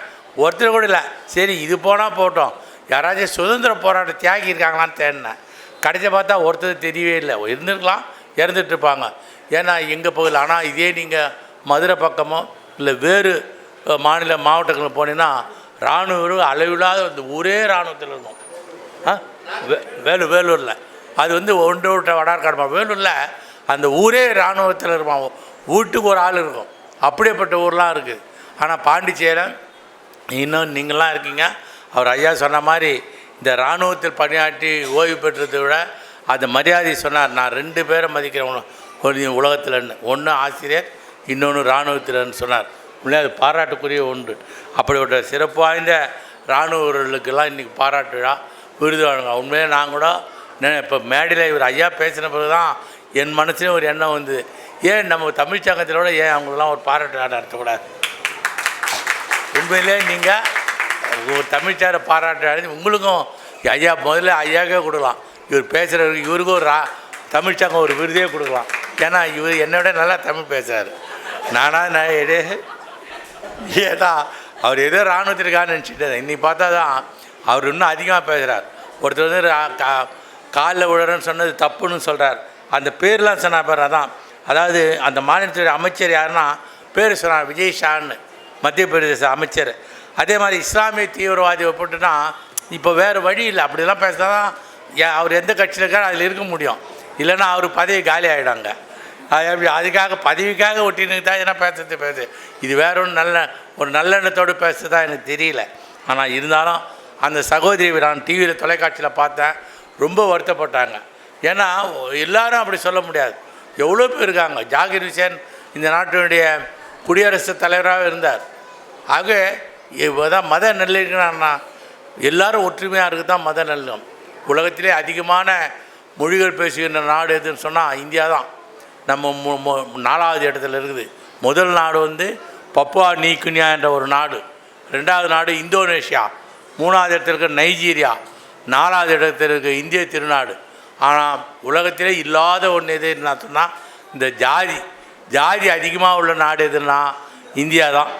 ஒருத்தர் கூட இல்லை. சரி இது போனால் போட்டோம், யாராச்சும் சுதந்திர போராட்ட தியாகி இருக்காங்களான்னு தேடினேன். கடைசி பார்த்தா ஒருத்தர் தெரியவே இல்லை. இருந்திருக்கலாம், இறந்துட்டுருப்பாங்க. ஏன்னா எங்கள் பகுதியில். ஆனால் இதே நீங்கள் மதுரை பக்கமோ இல்லை வேறு மாவட்டங்களில் போனீங்கன்னா இராணுவ அளவில்லாத இந்த ஊரே இராணுவத்தில் இருக்கும். வேலூரில் அது வந்து ஒன்று விட்ட வடார்காடு வேலூரில் அந்த ஊரே இராணுவத்தில் இருப்பான். வீட்டுக்கு ஒரு ஆள் இருக்கும். அப்படியேப்பட்ட ஊர்லாம் இருக்குது. ஆனால் பாண்டிச்சேரியில் இன்னும் நீங்களாம் இருக்கீங்க. அவர் ஐயா சொன்ன மாதிரி இந்த இராணுவத்தில் பணியாற்றி ஓய்வு பெற்றதை விட அந்த மரியாதை சொன்னார். நான் 2 பேரை மதிக்கிறேன் உலகத்தில், ஒன்று ஆசிரியர், இன்னொன்று இராணுவத்தில்னு சொன்னார். உண்மையிலே அது பாராட்டுக்குரிய ஒன்று. அப்படிப்பட்ட சிறப்பு வாய்ந்த இராணுவ வீரர்களுக்கெல்லாம் இன்றைக்கி பாராட்டு விழா, விருது வழங்க. உண்மையிலே நான் கூட இப்போ மேடையில் இவர் ஐயா பேசின பிறகு தான் என் மனசுலேயும் ஒரு எண்ணம் வந்து, ஏன் நம்ம தமிழ் சங்கத்திலோட ஏன் அவங்களெலாம் ஒரு பாராட்டு விழா நடத்தக்கூடாது? உண்மையிலே நீங்கள் ஒரு தமிழ்ச்சாரை பாராட்டு உங்களுக்கும் ஐயா முதல்ல ஐயாவே கொடுக்கலாம். இவர் பேசுகிறவருக்கு இவருக்கும் ஒரு தமிழ்ச்சங்கம் ஒரு விருதே கொடுக்கலாம். ஏன்னா இவர் என்னை விட நல்லா தமிழ் பேசுகிறார். நான் ஏதா அவர் ஏதோ இராணுவத்திற்காக நினச்சிட்டு இன்றைக்கி பார்த்தா தான் அவர் இன்னும் அதிகமாக பேசுகிறார். ஒருத்தர் வந்து காலில் விழுறன்னு சொன்னது தப்புன்னு சொல்கிறார். அந்த பேர்லாம் சொன்னார் பேர் அதான். அதாவது அந்த மாநிலத்துடைய அமைச்சர் யாருன்னா பேர் சொன்னார், விஜய் ஷான்னு, மத்திய பிரதேச அமைச்சர். அதே மாதிரி இஸ்லாமிய தீவிரவாதி ஒப்பிட்டுனா இப்போ வேறு வழி இல்லை. அப்படிலாம் பேசினா தான் அவர் எந்த கட்சியில் இருக்கார் அதில் இருக்க முடியும். இல்லைன்னா அவர் பதவி காலி ஆகிடாங்க. அதுக்காக பதவிக்காக ஒட்டினுக்கு தான் என்ன பேசு. இது வேற ஒரு நல்லெண்ணத்தோடு பேசுறது தான் எனக்கு தெரியல. ஆனால் இருந்தாலும் அந்த சகோதரி நான் டிவியில் தொலைக்காட்சியில் பார்த்தேன், ரொம்ப வருத்தப்பட்டாங்க. ஏன்னா எல்லாரும் அப்படி சொல்ல முடியாது. எவ்வளோ பேர் இருக்காங்க. ஜாகிர் ஹுசேன் இந்த நாட்டினுடைய குடியரசுத் தலைவராக இருந்தார். ஆக தான் மத நல்லிணக்கம்னா எல்லாரும் ஒற்றுமையாக இருக்குது தான் மத நல்லிணக்கம். உலகத்திலே அதிகமான மொழிகள் பேசுகின்ற நாடு எதுன்னு சொன்னால் இந்தியா தான். நம்ம 4வது இடத்துல இருக்குது. முதல் நாடு வந்து பப்புவா நியூகினியா என்ற ஒரு நாடு, 2வது நாடு இந்தோனேஷியா, 3வது இடத்துல இருக்க நைஜீரியா, 4வது இடத்துல இருக்க இந்திய திருநாடு. ஆனால் உலகத்திலே இல்லாத ஒன்று எது என்ன சொன்னால் இந்த ஜாதி அதிகமாக உள்ள நாடு எதுன்னா இந்தியா தான்.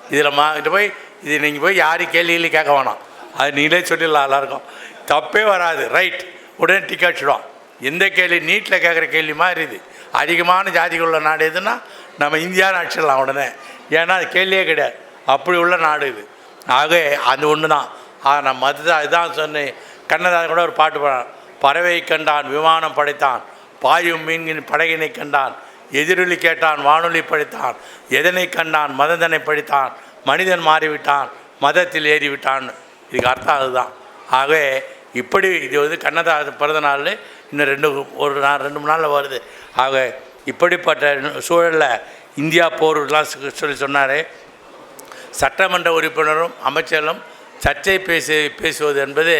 இதில் இது நீங்கள் போய் யாரும் கேள்வியிலும் கேட்க வேணாம், அது நீங்களே சொல்லிடலாம். எல்லாருக்கும் தப்பே வராது. ரைட், உடனே டிக்கெட் அடிச்சிடும். எந்த கேள்வி நீட்டில் கேட்குற கேள்வி மாதிரி இது. அதிகமான ஜாதிகள் உள்ள நாடு எதுன்னா நம்ம இந்தியான்னு அடிச்சிடலாம் உடனே. ஏன்னா அது கேள்வியே கிடையாது, அப்படி உள்ள நாடு இது. ஆக அது ஒன்று தான். நான் மதுதான் இதுதான் சொன்னேன். கண்ணதாசன் கூட ஒரு பாட்டு பாடான், பறவை கண்டான் விமானம் படைத்தான், பாயும் மீன்கின் படகினை கண்டான், எதிரொலி கேட்டான் வானொலி படித்தான், எதனை கண்டான் மததனை படித்தான், மனிதன் மாறிவிட்டான் மதத்தில் ஏறிவிட்டான். இதுக்கு அர்த்தம் அதுதான். ஆகவே இப்படி இது வந்து கண்ணதாசன் பிறந்த நாள் இன்னும் 2-3 நாளில் வருது. ஆக இப்படிப்பட்ட சூழலில் இந்தியா போர்லாம் சொல்லி சொன்னார். சட்டமன்ற உறுப்பினரும் அமைச்சரும் சர்ச்சை பேசுவது என்பது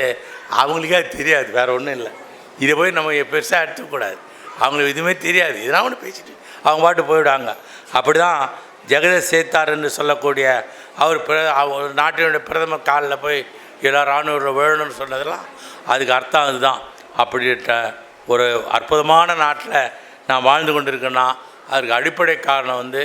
அவங்களுக்கே தெரியாது, வேறு ஒன்றும் இல்லை. இதை போய் நம்ம பெருசாக எடுத்துக்கூடாது. அவங்களுக்கு எதுவுமே தெரியாது. இதெல்லாம் ஒன்று பேசிட்டு அவங்க பாட்டு போயிவிடாங்க. அப்படி தான் ஜெகதீஷ் சேத்தார் என்று சொல்லக்கூடிய அவர் நாட்டினுடைய பிரதமர் காலில் போய் எல்லா இராணுவ வேணும்னு சொன்னதெல்லாம் அதுக்கு அர்த்தம் அதுதான். அப்படின்ற ஒரு அற்புதமான நாட்டில் நான் வாழ்ந்து கொண்டிருக்கேன்னா அதுக்கு அடிப்படை காரணம் வந்து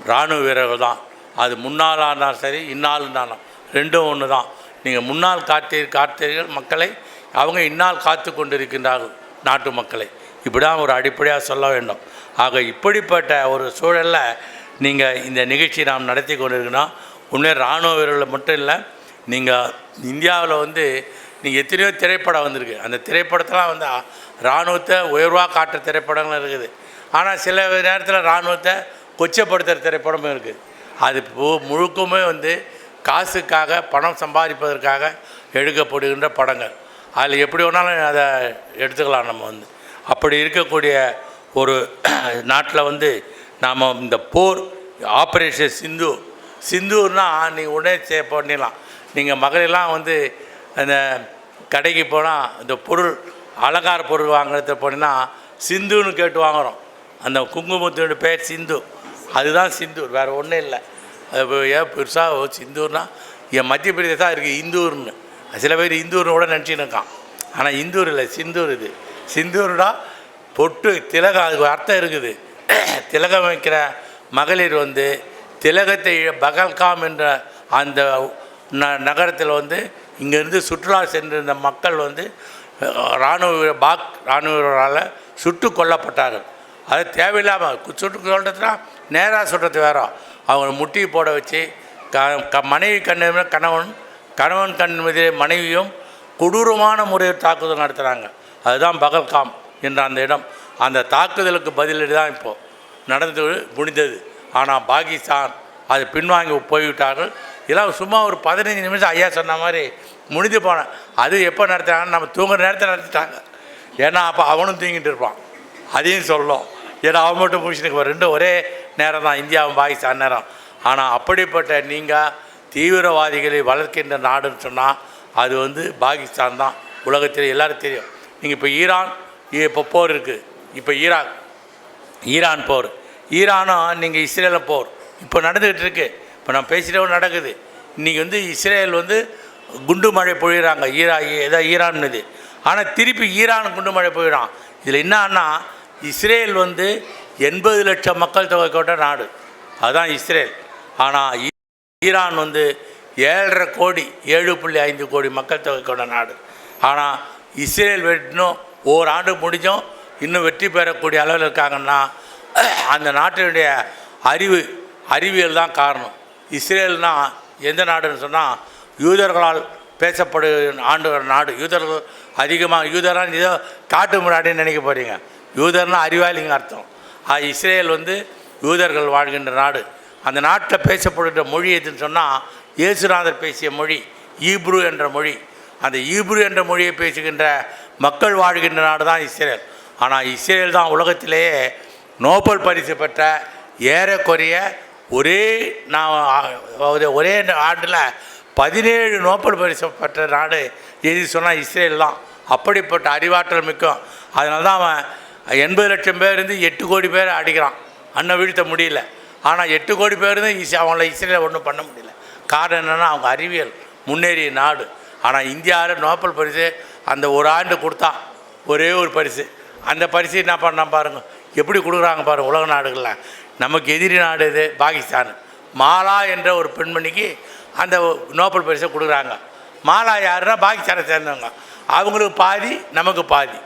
இராணுவ வீரர்கள் தான். அது முன்னாள் இருந்தாலும் சரி இந்நாள் இருந்தாலும் ரெண்டும் ஒன்று தான். நீங்கள் முன்னால் காத்தீர்கள் மக்களை, அவங்க இந்நாள் காத்து கொண்டிருக்கின்றார்கள் நாட்டு மக்களை. இப்படி தான் ஒரு அடிப்படையாக சொல்ல வேண்டும். ஆக இப்படிப்பட்ட ஒரு சூழலில் நீங்கள் இந்த நிகழ்ச்சி நாம் நடத்தி கொண்டிருக்கணும். உண்மையாக இராணுவ வீரர்கள் மட்டும் இல்லை, நீங்கள் இந்தியாவில் வந்து நீங்கள் எத்தனையோ திரைப்படம் வந்திருக்கு. அந்த திரைப்படத்தெலாம் வந்து இராணுவத்தை உயர்வாக காட்டுற திரைப்படங்களும் இருக்குது. ஆனால் சில நேரத்தில் இராணுவத்தை கொச்சப்படுத்துகிற திரைப்படமும் இருக்குது. அது முழுக்கமே வந்து காசுக்காக பணம் சம்பாதிப்பதற்காக எடுக்கப்படுகின்ற படங்கள். அதில் எப்படி வேணாலும் அதை எடுத்துக்கலாம். நம்ம வந்து அப்படி இருக்கக்கூடிய ஒரு நாட்டில் வந்து நாம் இந்த போர் ஆப்ரேஷன் சிந்தூர்னால் நீங்கள் உடனே பண்ணிடலாம். நீங்கள் மகளெல்லாம் வந்து அந்த கடைக்கு போனால் இந்த பொருள் அலங்கார பொருள் வாங்குறது போனீங்கன்னா சிந்துன்னு கேட்டு வாங்குகிறோம். அந்த குங்குமத்தினுடைய பேர் சிந்து, அதுதான் சிந்தூர், வேறு ஒன்றும் இல்லை. அது ஏன் பெருசாக சிந்தூர்னால் என் மத்திய பிரதேசம் இருக்குது இந்தூர்னு. சில பேர் இந்தூர்னு கூட நினச்சின்னு இருக்கான். ஆனால் இந்தூர் இல்லை, சிந்தூர். இது சிந்தூர்னா பொட்டு திலகம், அதுக்கு அர்த்தம் இருக்குது. திலகம் வைக்கிற மகளிர் வந்து திலகத்தை பகல்காம் என்ற அந்த நகரத்தில் வந்து இங்கேருந்து சுற்றுலா சென்றிருந்த மக்கள் வந்து இராணுவரால் சுட்டு கொல்லப்பட்டார்கள். அது தேவையில்லாமல் சுட்டு கொள்றதுனா நேராக சுடுறது வேற. அவங்க முட்டி போட வச்சு மனைவி கணவன் கண் மீது மனைவியும் கொடூரமான முறையில் தாக்குதல் நடத்துகிறாங்க. அதுதான் பகல்காம் என்ற அந்த இடம். அந்த தாக்குதலுக்கு பதிலடி தான் இப்போது நடந்து முடிந்தது. ஆனால் பாகிஸ்தான் அது பின்வாங்கி போய்விட்டார்கள். இதெல்லாம் சும்மா ஒரு 15 நிமிஷம் ஐயா சொன்ன மாதிரி முடிஞ்சு போனேன். அது எப்போ நடத்துகிறாங்கன்னு நம்ம தூங்குற நேரத்தில் நடத்திட்டாங்க. ஏன்னா அப்போ அவனும் தூங்கிட்டு இருப்பான், அதையும் சொல்லும். ஏன்னா அவன் மட்டும் முடிச்சுட்டு ரெண்டும் ஒரே நேரம் தான், இந்தியாவும் பாகிஸ்தான் நேரம். ஆனால் அப்படிப்பட்ட நீங்கள் தீவிரவாதிகளை வளர்க்கின்ற நாடுன்னு சொன்னால் அது வந்து பாகிஸ்தான் தான். உலகத்தில் எல்லோரும் தெரியும். நீங்கள் இப்போ இப்போ போர் இருக்குது. இப்போ ஈரான் போர், ஈரானும் நீங்கள் இஸ்ரேலில் போர் இப்போ நடந்துக்கிட்டு இருக்குது. இப்போ நான் பேசிட்டவும் நடக்குது. இன்றைக்கி வந்து இஸ்ரேல் வந்து குண்டு மழை பொழிகிறாங்க ஈரான் இது. ஆனால் திருப்பி ஈரான் குண்டு மழை பொழிகிறான். இதில் என்னன்னா இஸ்ரேல் வந்து 80 லட்சம் மக்கள் தொகை கொண்ட நாடு, அதுதான் இஸ்ரேல். ஆனால் ஈரான் வந்து 7.5 கோடி 7.5 கோடி மக்கள் தொகை கொண்ட நாடு. ஆனால் இஸ்ரேல் இன்னும் ஓராண்டு முடிஞ்சும் இன்னும் வெற்றி பெறக்கூடிய அளவில் இருக்காங்கன்னா அந்த நாட்டினுடைய அறிவியல் தான் காரணம். இஸ்ரேல்னால் எந்த நாடுன்னு சொன்னால் யூதர்களால் பேசப்படுகிற நாடு. யூதர்கள் அதிகமாக யூதரான்னு ஏதோ காட்டு முன்னாடின்னு நினைக்க போகிறீங்க. யூதர்னால் அறிவாளிங்க அர்த்தம். இஸ்ரேல் வந்து யூதர்கள் வாழ்கின்ற நாடு. அந்த நாட்டில் பேசப்படுகின்ற மொழி எதுன்னு சொன்னால் இயேசுநாதர் பேசிய மொழி ஈப்ரு என்ற மொழி. அந்த ஈப்ரு என்ற மொழியை பேசுகின்ற மக்கள் வாழ்கின்ற நாடு தான் இஸ்ரேல். ஆனால் இஸ்ரேல் தான் உலகத்திலேயே நோபல் பரிசு பெற்ற ஏறக்குறைய ஒரே ஆண்டில் 17 நோபல் பரிசு பெற்ற நாடு எது சொன்னால் இஸ்ரேல் தான். அப்படிப்பட்ட அறிவாற்றல் மிக்கும். அதனால தான் அவன் 80 லட்சம் பேர் இருந்து 8 கோடி பேர் அடிக்கிறான். அண்ணன் வீழ்த்த முடியல. ஆனால் 8 கோடி பேர் இருந்து அவங்கள இஸ்ரேலை ஒன்றும் பண்ண முடியல. காரணம் என்னென்னா அவங்க அறிவியல் முன்னேறிய நாடு. ஆனால் இந்தியாவில் நோபல் பரிசு அந்த ஒரு ஆண்டு கொடுத்தான், ஒரே ஒரு பரிசு. அந்த பரிசு என்ன பண்ணால் பாருங்கள் எப்படி கொடுக்குறாங்க பாருங்கள். உலக நாடுகளில் நமக்கு எதிரி நாடு இது பாகிஸ்தான். மாலா என்ற ஒரு பெண்மணிக்கு அந்த நோபல் பரிசை கொடுக்குறாங்க. மாலா யாருன்னா பாகிஸ்தானை சேர்ந்தவங்க. அவங்களுக்கு பாதி, நமக்கு பாதி.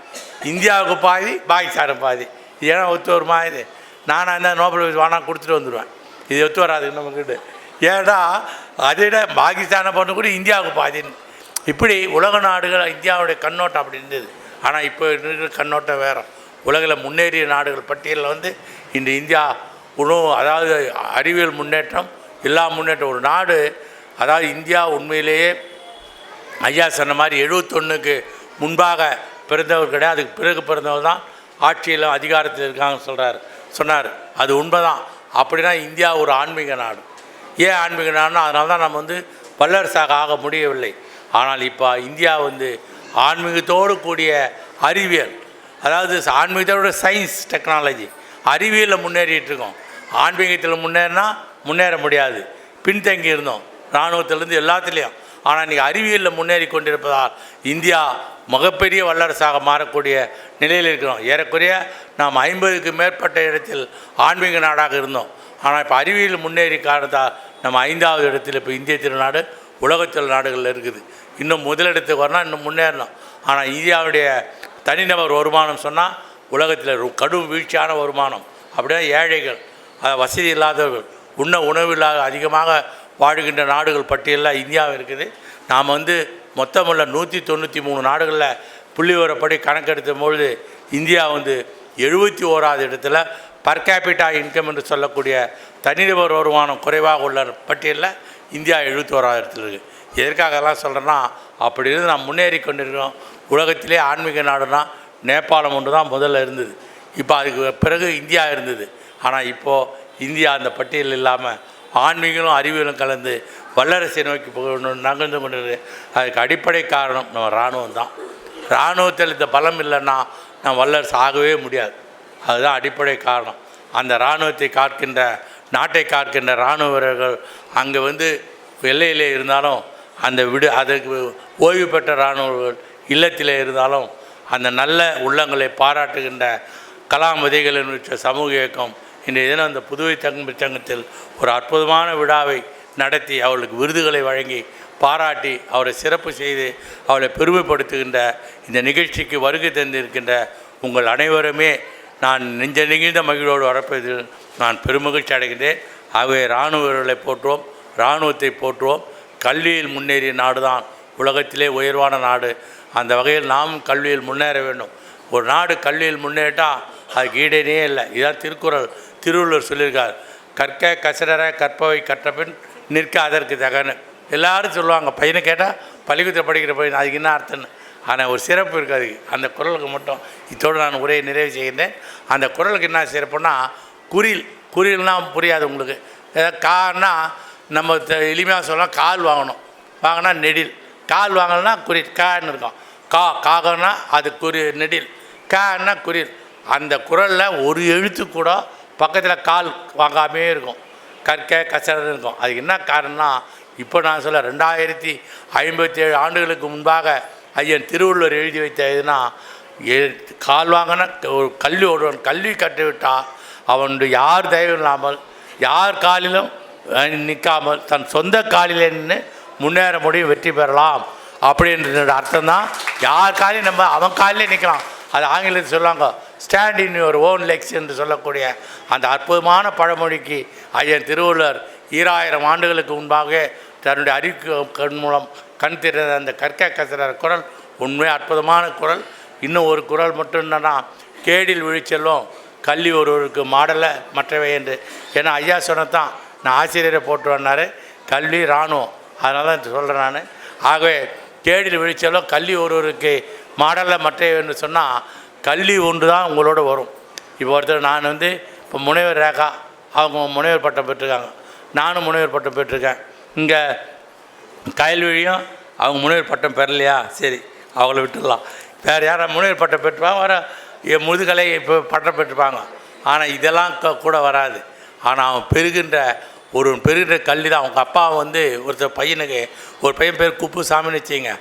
இந்தியாவுக்கு பாதி, பாகிஸ்தானுக்கு பாதி. இது ஏன்னா ஒத்து வருமா? இது நானாக இருந்தால் நோபல் பரிசு வானா கொடுத்துட்டு வந்துடுவேன். இது ஒத்து வராது நம்மக்கிட்ட. ஏன்னா அதை விட பாகிஸ்தானை பொண்ணு கூட இந்தியாவுக்கு பாதின்னு. இப்படி உலக நாடுகள் இந்தியாவுடைய கண்ணோட்டம் அப்படி இருந்தது. ஆனால் இப்போ இருக்கிற கண்ணோட்டம் வேறு. உலகில் முன்னேறிய நாடுகள் பட்டியலில் வந்து இன்று இந்தியா அதாவது அறிவியல் முன்னேற்றம், எல்லா முன்னேற்றம். ஒரு நாடு அதாவது இந்தியா உண்மையிலேயே ஐயா சொன்ன மாதிரி 71க்கு முன்பாக பிறந்தவர் கிடையாது, அதுக்கு பிறகு பிறந்தவர் தான் ஆட்சியில் அதிகாரத்தில் இருக்காங்க சொன்னார். அது உண்மைதான். அப்படின்னா இந்தியா ஒரு ஆன்மீக நாடு. ஏன் ஆன்மீக நாடுனா அதனால தான் நம்ம வந்து வல்லரசாக ஆக முடியவில்லை. ஆனால் இப்போ இந்தியா வந்து ஆன்மீகத்தோடு கூடிய அறிவியல், அதாவது ஆன்மீகத்தோட சயின்ஸ் டெக்னாலஜி அறிவியலில் முன்னேறிட்டு இருக்கோம். ஆன்மீகத்தில் முன்னேற முடியாது, பின்தங்கி இருந்தோம் இராணுவத்திலேருந்து எல்லாத்துலேயும். ஆனால் இன்றைக்கி அறிவியலில் முன்னேறி கொண்டிருப்பதால் இந்தியா மிகப்பெரிய வல்லரசாக மாறக்கூடிய நிலையில் இருக்கிறோம். ஏறக்குறைய நாம் 50க்கு மேற்பட்ட இடத்தில் ஆன்மீக நாடாக இருந்தோம். ஆனால் இப்போ அறிவியல் முன்னேறி காரணத்தால் நம்ம 5வது இடத்தில் இப்போ இந்திய திருநாடு உலகத்தில் நாடுகளில் இருக்குது. இன்னும் முதலிடத்துக்கு வரணும், இன்னும் முன்னேறணும். ஆனால் இந்தியாவுடைய தனிநபர் வருமானம் சொன்னால் உலகத்தில் கடும் வீழ்ச்சியான வருமானம். அப்படியே ஏழைகள், வசதி இல்லாதவர்கள், உணவு இல்லாத அதிகமாக வாழ்கின்ற நாடுகள் பட்டியலில் இந்தியா இருக்குது. நாம் வந்து மொத்தமுள்ள 193 நாடுகளில் புள்ளிவிவரப்படி கணக்கெடுத்த பொழுது இந்தியா வந்து 71வது இடத்துல பர் கேபிட்டா இன்கம் என்று சொல்லக்கூடிய தனிநபர் வருமானம் குறைவாக உள்ள பட்டியலில் இந்தியா 71வது இடத்துல இருக்குது. எதற்காகலாம் சொல்கிறேன்னா, அப்படி இருந்து நாம் முன்னேறி கொண்டிருக்கிறோம். உலகத்திலே ஆன்மீக நாடுனா நேபாளம் ஒன்று தான் முதல்ல இருந்தது. இப்போ அதுக்கு பிறகு இந்தியா இருந்தது. ஆனால் இப்போது இந்தியா அந்த பட்டியல் இல்லாமல் ஆன்மீகமும் அறிவியலும் கலந்து வல்லரசை நோக்கி நகர்ந்து கொண்டிருக்கு. அதுக்கு அடிப்படை காரணம் நம்ம இராணுவம் தான். இராணுவத்தில் இந்த பலம் இல்லைன்னா நம்ம வல்லரசு ஆகவே முடியாது. அதுதான் அடிப்படை காரணம். அந்த இராணுவத்தை காக்கின்ற, நாட்டை காக்கின்ற இராணுவ வீரர்கள் அங்கே வந்து எல்லையிலே இருந்தாலும் அந்த அதற்கு ஓய்வு பெற்ற இராணுவர்கள் இல்லத்திலே இருந்தாலும் அந்த நல்ல உள்ளங்களை பாராட்டுகின்ற கலாம் விதைகளின் சமூக இயக்கம் இன்றைய தினம் அந்த புதுவை தமிழ்ச்சங்கத்தில் ஒரு அற்புதமான விழாவை நடத்தி அவர்களுக்கு விருதுகளை வழங்கி பாராட்டி அவரை சிறப்பு செய்து அவளை பெருமைப்படுத்துகின்ற இந்த நிகழ்ச்சிக்கு வருகை தந்திருக்கின்ற உங்கள் அனைவருமே நான் நெஞ்ச நெகிழ்ந்த மகிழ்வோடு வரப்பதில் நான் பெருமகிழ்ச்சி அடைகின்றேன். ஆகவே இராணுவ வீரர்களை போற்றுவோம், இராணுவத்தை போற்றுவோம். கல்வியில் முன்னேறிய நாடு தான் உலகத்திலே உயர்வான நாடு. அந்த வகையில் நாமும் கல்வியில் முன்னேற வேண்டும். ஒரு நாடு கல்வியில் முன்னேறிட்டால் அதுக்கு ஈடேனே இல்லை. இதுதான் திருவள்ளுவர் சொல்லியிருக்கார். கற்க கசடர கற்பவை கற்றபின் நிற்க அதற்கு தகன்னு. எல்லோரும் சொல்லுவாங்க, பையனை கேட்டால் பள்ளிக்கூடத்தில் படிக்கிற பையன், அதுக்கு என்ன அர்த்தம்னு. ஆனால் ஒரு சிறப்பு இருக்காது அந்த குறளுக்கு மட்டும். இதோடு நான் உரையை நிறைவு செய்கின்றேன். அந்த குறளுக்கு என்ன சிறப்புன்னா, குறில்னால் புரியாது உங்களுக்கு. ஏதாவது கான்னா நம்ம எளிமையாக சொல்லலாம், கால் வாங்கணும், வாங்கினா நெடில். கால் வாங்கலைன்னா குறில், கான்னு இருக்கும். காகன்னா அது நெடில், கான்னா குறில். அந்த குறளில் ஒரு எழுத்து கூட பக்கத்தில் கால் வாங்காமே இருக்கும், கற்க கசடன்னு இருக்கும். அதுக்கு என்ன காரணம்னா, இப்போ நான் சொல்ல 2057 ஆண்டுகளுக்கு முன்பாக ஐயன் திருவள்ளுவர் எழுதி வைத்த எதுனா, கால் வாங்கினா ஒரு ஒருவன் கல்வி கற்றுவிட்டால் அவனுடைய யார் தயவு இல்லாமல் யார் காலிலும் நிற்காமல் தன் சொந்த காலில் நின்று முன்னேற முடியும், வெற்றி பெறலாம் அப்படின்ற அர்த்தம் தான். யார் காலையும் நம்ம அவன் காலிலே நிற்கலாம். அது ஆங்கிலத்தில் சொல்லுவாங்க, stand in your own Lex என்று சொல்லக்கூடிய அந்த அற்புதமான பழமொழிக்கு ஐயன் திருவள்ளுவர் 2000 ஆண்டுகளுக்கு முன்பாக தன்னுடைய அறிவு மூலம் கண் திறந்த அந்த கற்க கசடர குறள் உண்மையாக அற்புதமான குறள். இன்னும் ஒரு குறள் மட்டும் என்னன்னா, கேடில் விழிச்செல்லும் கல்வி ஒருவருக்கு மாடலை மற்றவை என்று. ஏன்னா ஐயா சொன்னதான் நான் ஆசிரியரை போட்டு வந்தார், கல்வி இராணுவம், அதனால தான் சொல்கிறேன் நான். ஆகவே கேடில் விழிச்செல்லும் கல்வி ஒருவருக்கு மாடலை மற்றவை என்று சொன்னால் கல்வி ஒன்று தான் உங்களோட வரும். இப்போ ஒருத்தர் நான் வந்து இப்போ முனைவர் ரேகா அவங்க முனைவர் பட்டம் பெற்றிருக்காங்க, நானும் முனைவர் பட்டம் பெற்றிருக்கேன். இங்கே கயல்வழியும் அவங்க முனைவர் பட்டம் பெறலையா, சரி அவங்கள விட்டுடலாம். வேறு யாரும் முனைவர் பட்டம் பெற்றுப்பாங்க, வர முதுகலை இப்போ பட்டம் பெற்றுப்பாங்க. ஆனால் இதெல்லாம் கூட வராது. ஆனால் அவன் பெறுகின்ற கல்வி தான். அவங்க அப்பா வந்து ஒருத்தர் பையனுக்கு, ஒரு பையன் பேர் குப்புசாமின்னு வச்சுங்க,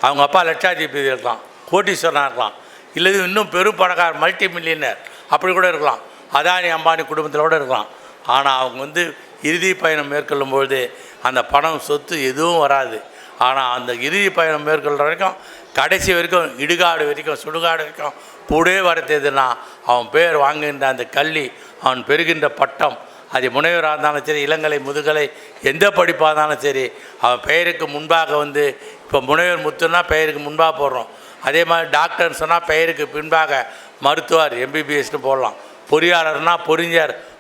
அவங்க அப்பா லட்சாதிபதி இருக்கலாம், கோட்டீஸ்வரனாக இருக்கலாம், இல்லை இன்னும் பெரும் பணக்கார மல்டி மில்லியனர் அப்படி கூட இருக்கலாம், அதானி அம்பானி குடும்பத்தில் கூட இருக்கலாம். ஆனால் அவங்க வந்து இறுதி பயணம் மேற்கொள்ளும்பொழுது அந்த பணம் சொத்து எதுவும் வராது. ஆனால் அந்த இறுதி பயணம் மேற்கொள்கிற வரைக்கும் கடைசி வரைக்கும் இடுகாடு வரைக்கும் சுடுகாடு வரைக்கும் கூடவே வரத்தேதுன்னா அவன் பேர் வாங்குகின்ற அந்த கல்வி, அவன் பெறுகின்ற பட்டம், அது முனைவராக இருந்தாலும் சரி, இளங்கலை முதுகலை எந்த படிப்பாக இருந்தாலும் சரி, அவன் பெயருக்கு முன்பாக வந்து இப்போ முனைவர் முத்துன்னா பெயருக்கு முன்பாக போடுறோம். அதே மாதிரி டாக்டர்னு சொன்னால் பெயருக்கு பின்பாக மருத்துவர் எம்பிபிஎஸ்னு போடலாம். பொறியாளர்னால்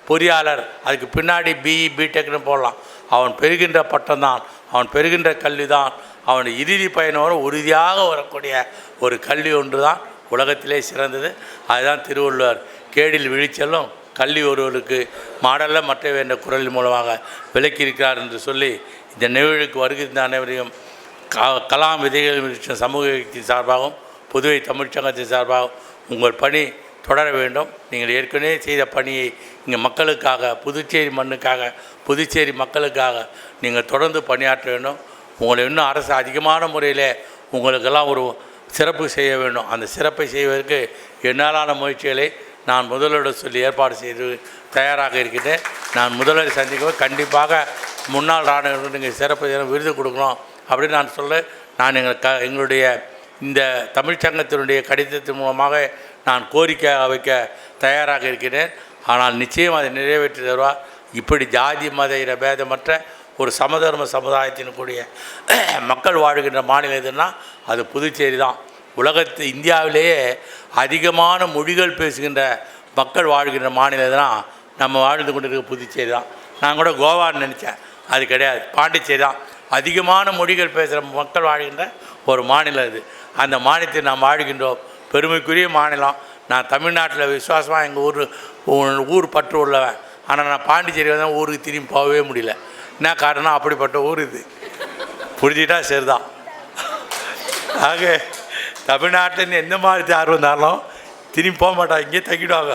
பொறியாளர் அதுக்கு பின்னாடி பிஇ பிடெக்னு போடலாம். அவன் பெறுகின்ற பட்டம் தான், அவன் பெறுகின்ற கல்வி தான் அவன் இறுதி பயணம் உறுதியாக வரக்கூடிய ஒரு கல்வி ஒன்று தான் உலகத்திலே சிறந்தது. அதுதான் திருவள்ளுவர் கேடில் விழிச்செல்லும் கல்வி ஒருவருக்கு மாடலில் மற்றவை என்ற குரலின் மூலமாக விளக்கியிருக்கிறார் என்று சொல்லி இந்த நிகழ்வுக்கு வருகின்ற அனைவரையும் கலாம் விதைகள் சமூக இயக்கத்தின் சார்பாகவும் புதுவை தமிழ்ச்சங்கத்தின் சார்பாகவும் உங்கள் பணி தொடர வேண்டும். நீங்கள் ஏற்கனவே செய்த பணியை இங்கே மக்களுக்காக, புதுச்சேரி மண்ணுக்காக, புதுச்சேரி மக்களுக்காக நீங்கள் தொடர்ந்து பணியாற்ற வேண்டும். உங்களை இன்னும் அரசு அதிகமான முறையில் உங்களுக்கெல்லாம் ஒரு சிறப்பு செய்ய வேண்டும். அந்த சிறப்பை செய்வதற்கு என்னாலான முயற்சிகளை நான் முதல்வரிடம் சொல்லி ஏற்பாடு செய்து தயாராக இருக்கின்றேன். நான் முதல்வரை சந்திக்க கண்டிப்பாக முன்னாள் இராணுவர்களுக்கு நீங்கள் சிறப்பு விருது கொடுக்கணும் அப்படின்னு நான் சொல்ல, நான் எங்களுடைய இந்த தமிழ்ச்சங்கத்தினுடைய கடிதத்தின் மூலமாக நான் கோரிக்கை வைக்க தயாராக இருக்கிறேன். ஆனால் நிச்சயம் அதை நிறைவேற்றி தருவார். இப்படி ஜாதி மத இன பேதமற்ற ஒரு சமதர்ம சமுதாயத்தின் கூடிய மக்கள் வாழ்கின்ற மாநிலம் எதுன்னா அது புதுச்சேரி தான். இந்தியாவிலேயே அதிகமான மொழிகள் பேசுகின்ற மக்கள் வாழ்கின்ற மாநிலம் எதுனா நம்ம வாழ்ந்து கொண்டு இருக்க புதுச்சேரி தான். நான் கூட கோவான்னு நினச்சேன், அது கிடையாது, பாண்டிச்சேரி தான். அதிகமான மொழிகள் பேசுகிற மக்கள் வாழ்கின்ற ஒரு மாநிலம் இது. அந்த மாநிலத்தில் நாம் வாழ்கின்றோம், பெருமைக்குரிய மாநிலம். நான் தமிழ்நாட்டில் விசுவாசமாக எங்கள் ஊர் பற்று உள்ளவன். ஆனால் நான் பாண்டிச்சேரி வந்து ஊருக்கு திரும்பி போகவே முடியல. என்ன காரணம், அப்படிப்பட்ட ஊர் இது. புரிஞ்சுக்கிட்டா சரிதான். ஆக தமிழ்நாட்டிலேருந்து எந்த மாதிரி ஆர்வம் இருந்தாலும் திரும்பி போக மாட்டாங்க, இங்கேயே தங்கிடுவாங்க.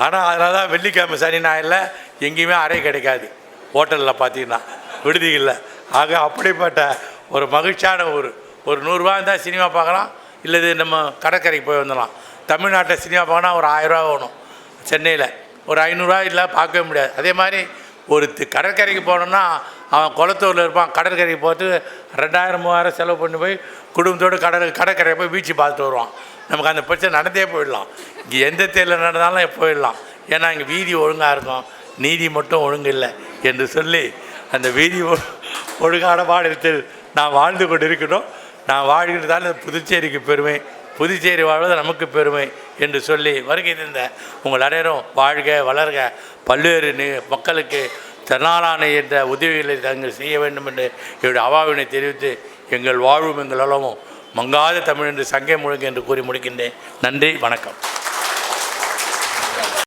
ஆனால் அதனால தான் வெள்ளிக்கிழமை சனி ஞாயிறில் எங்கேயுமே அறை கிடைக்காது ஹோட்டலில் பார்த்தீங்கன்னா, விடுதிகளில். ஆக அப்படிப்பட்ட ஒரு மகிழ்ச்சியான ஒரு 100 ரூபா இருந்தால் சினிமா பார்க்கலாம், இல்லை நம்ம கடற்கரைக்கு போய் வந்துடலாம். தமிழ்நாட்டில் சினிமா பார்க்கணும் ஒரு 1000 ரூபா வேணும், சென்னையில் ஒரு 500 ரூபா இல்லை பார்க்கவே முடியாது. அதே மாதிரி ஒரு கடற்கரைக்கு போனோம்னா அவன் குளத்தூரில் இருப்பான், கடற்கரைக்கு போட்டு 2000 3000 செலவு பண்ணி போய் குடும்பத்தோடு கடற்கரையை போய் பீச்சு பார்த்துட்டு வருவான். நமக்கு அந்த பிரச்சனை நடந்தே போயிடலாம். இங்கே எந்த தேர்தல் நடந்தாலும் போயிடலாம். ஏன்னா இங்கே வீதி ஒழுங்காக இருக்கும், நீதி மட்டும் ஒழுங்கு இல்லை என்று சொல்லி அந்த வீதி ஒழுங்கான மாநிலத்தில் நான் வாழ்ந்து கொண்டு இருக்கணும். நான் வாழ்கிறதால புதுச்சேரிக்கு பெருமை, புதுச்சேரி வாழ்வது நமக்கு பெருமை என்று சொல்லி வருகை தந்த உங்கள் அனைவரும் வாழ்க வளர்க, பல்வேறு மக்களுக்கு தன்னாலான என்ற உதவிகளை தாங்கள் செய்ய வேண்டும் என்று என்னுடைய அவாவினை தெரிவித்து, எங்கள் வாழ்வும் எங்கள் அளவும் மங்காத தமிழ் என்று சங்கே முழுங்க என்று கூறி முடிக்கின்றேன். நன்றி, வணக்கம்.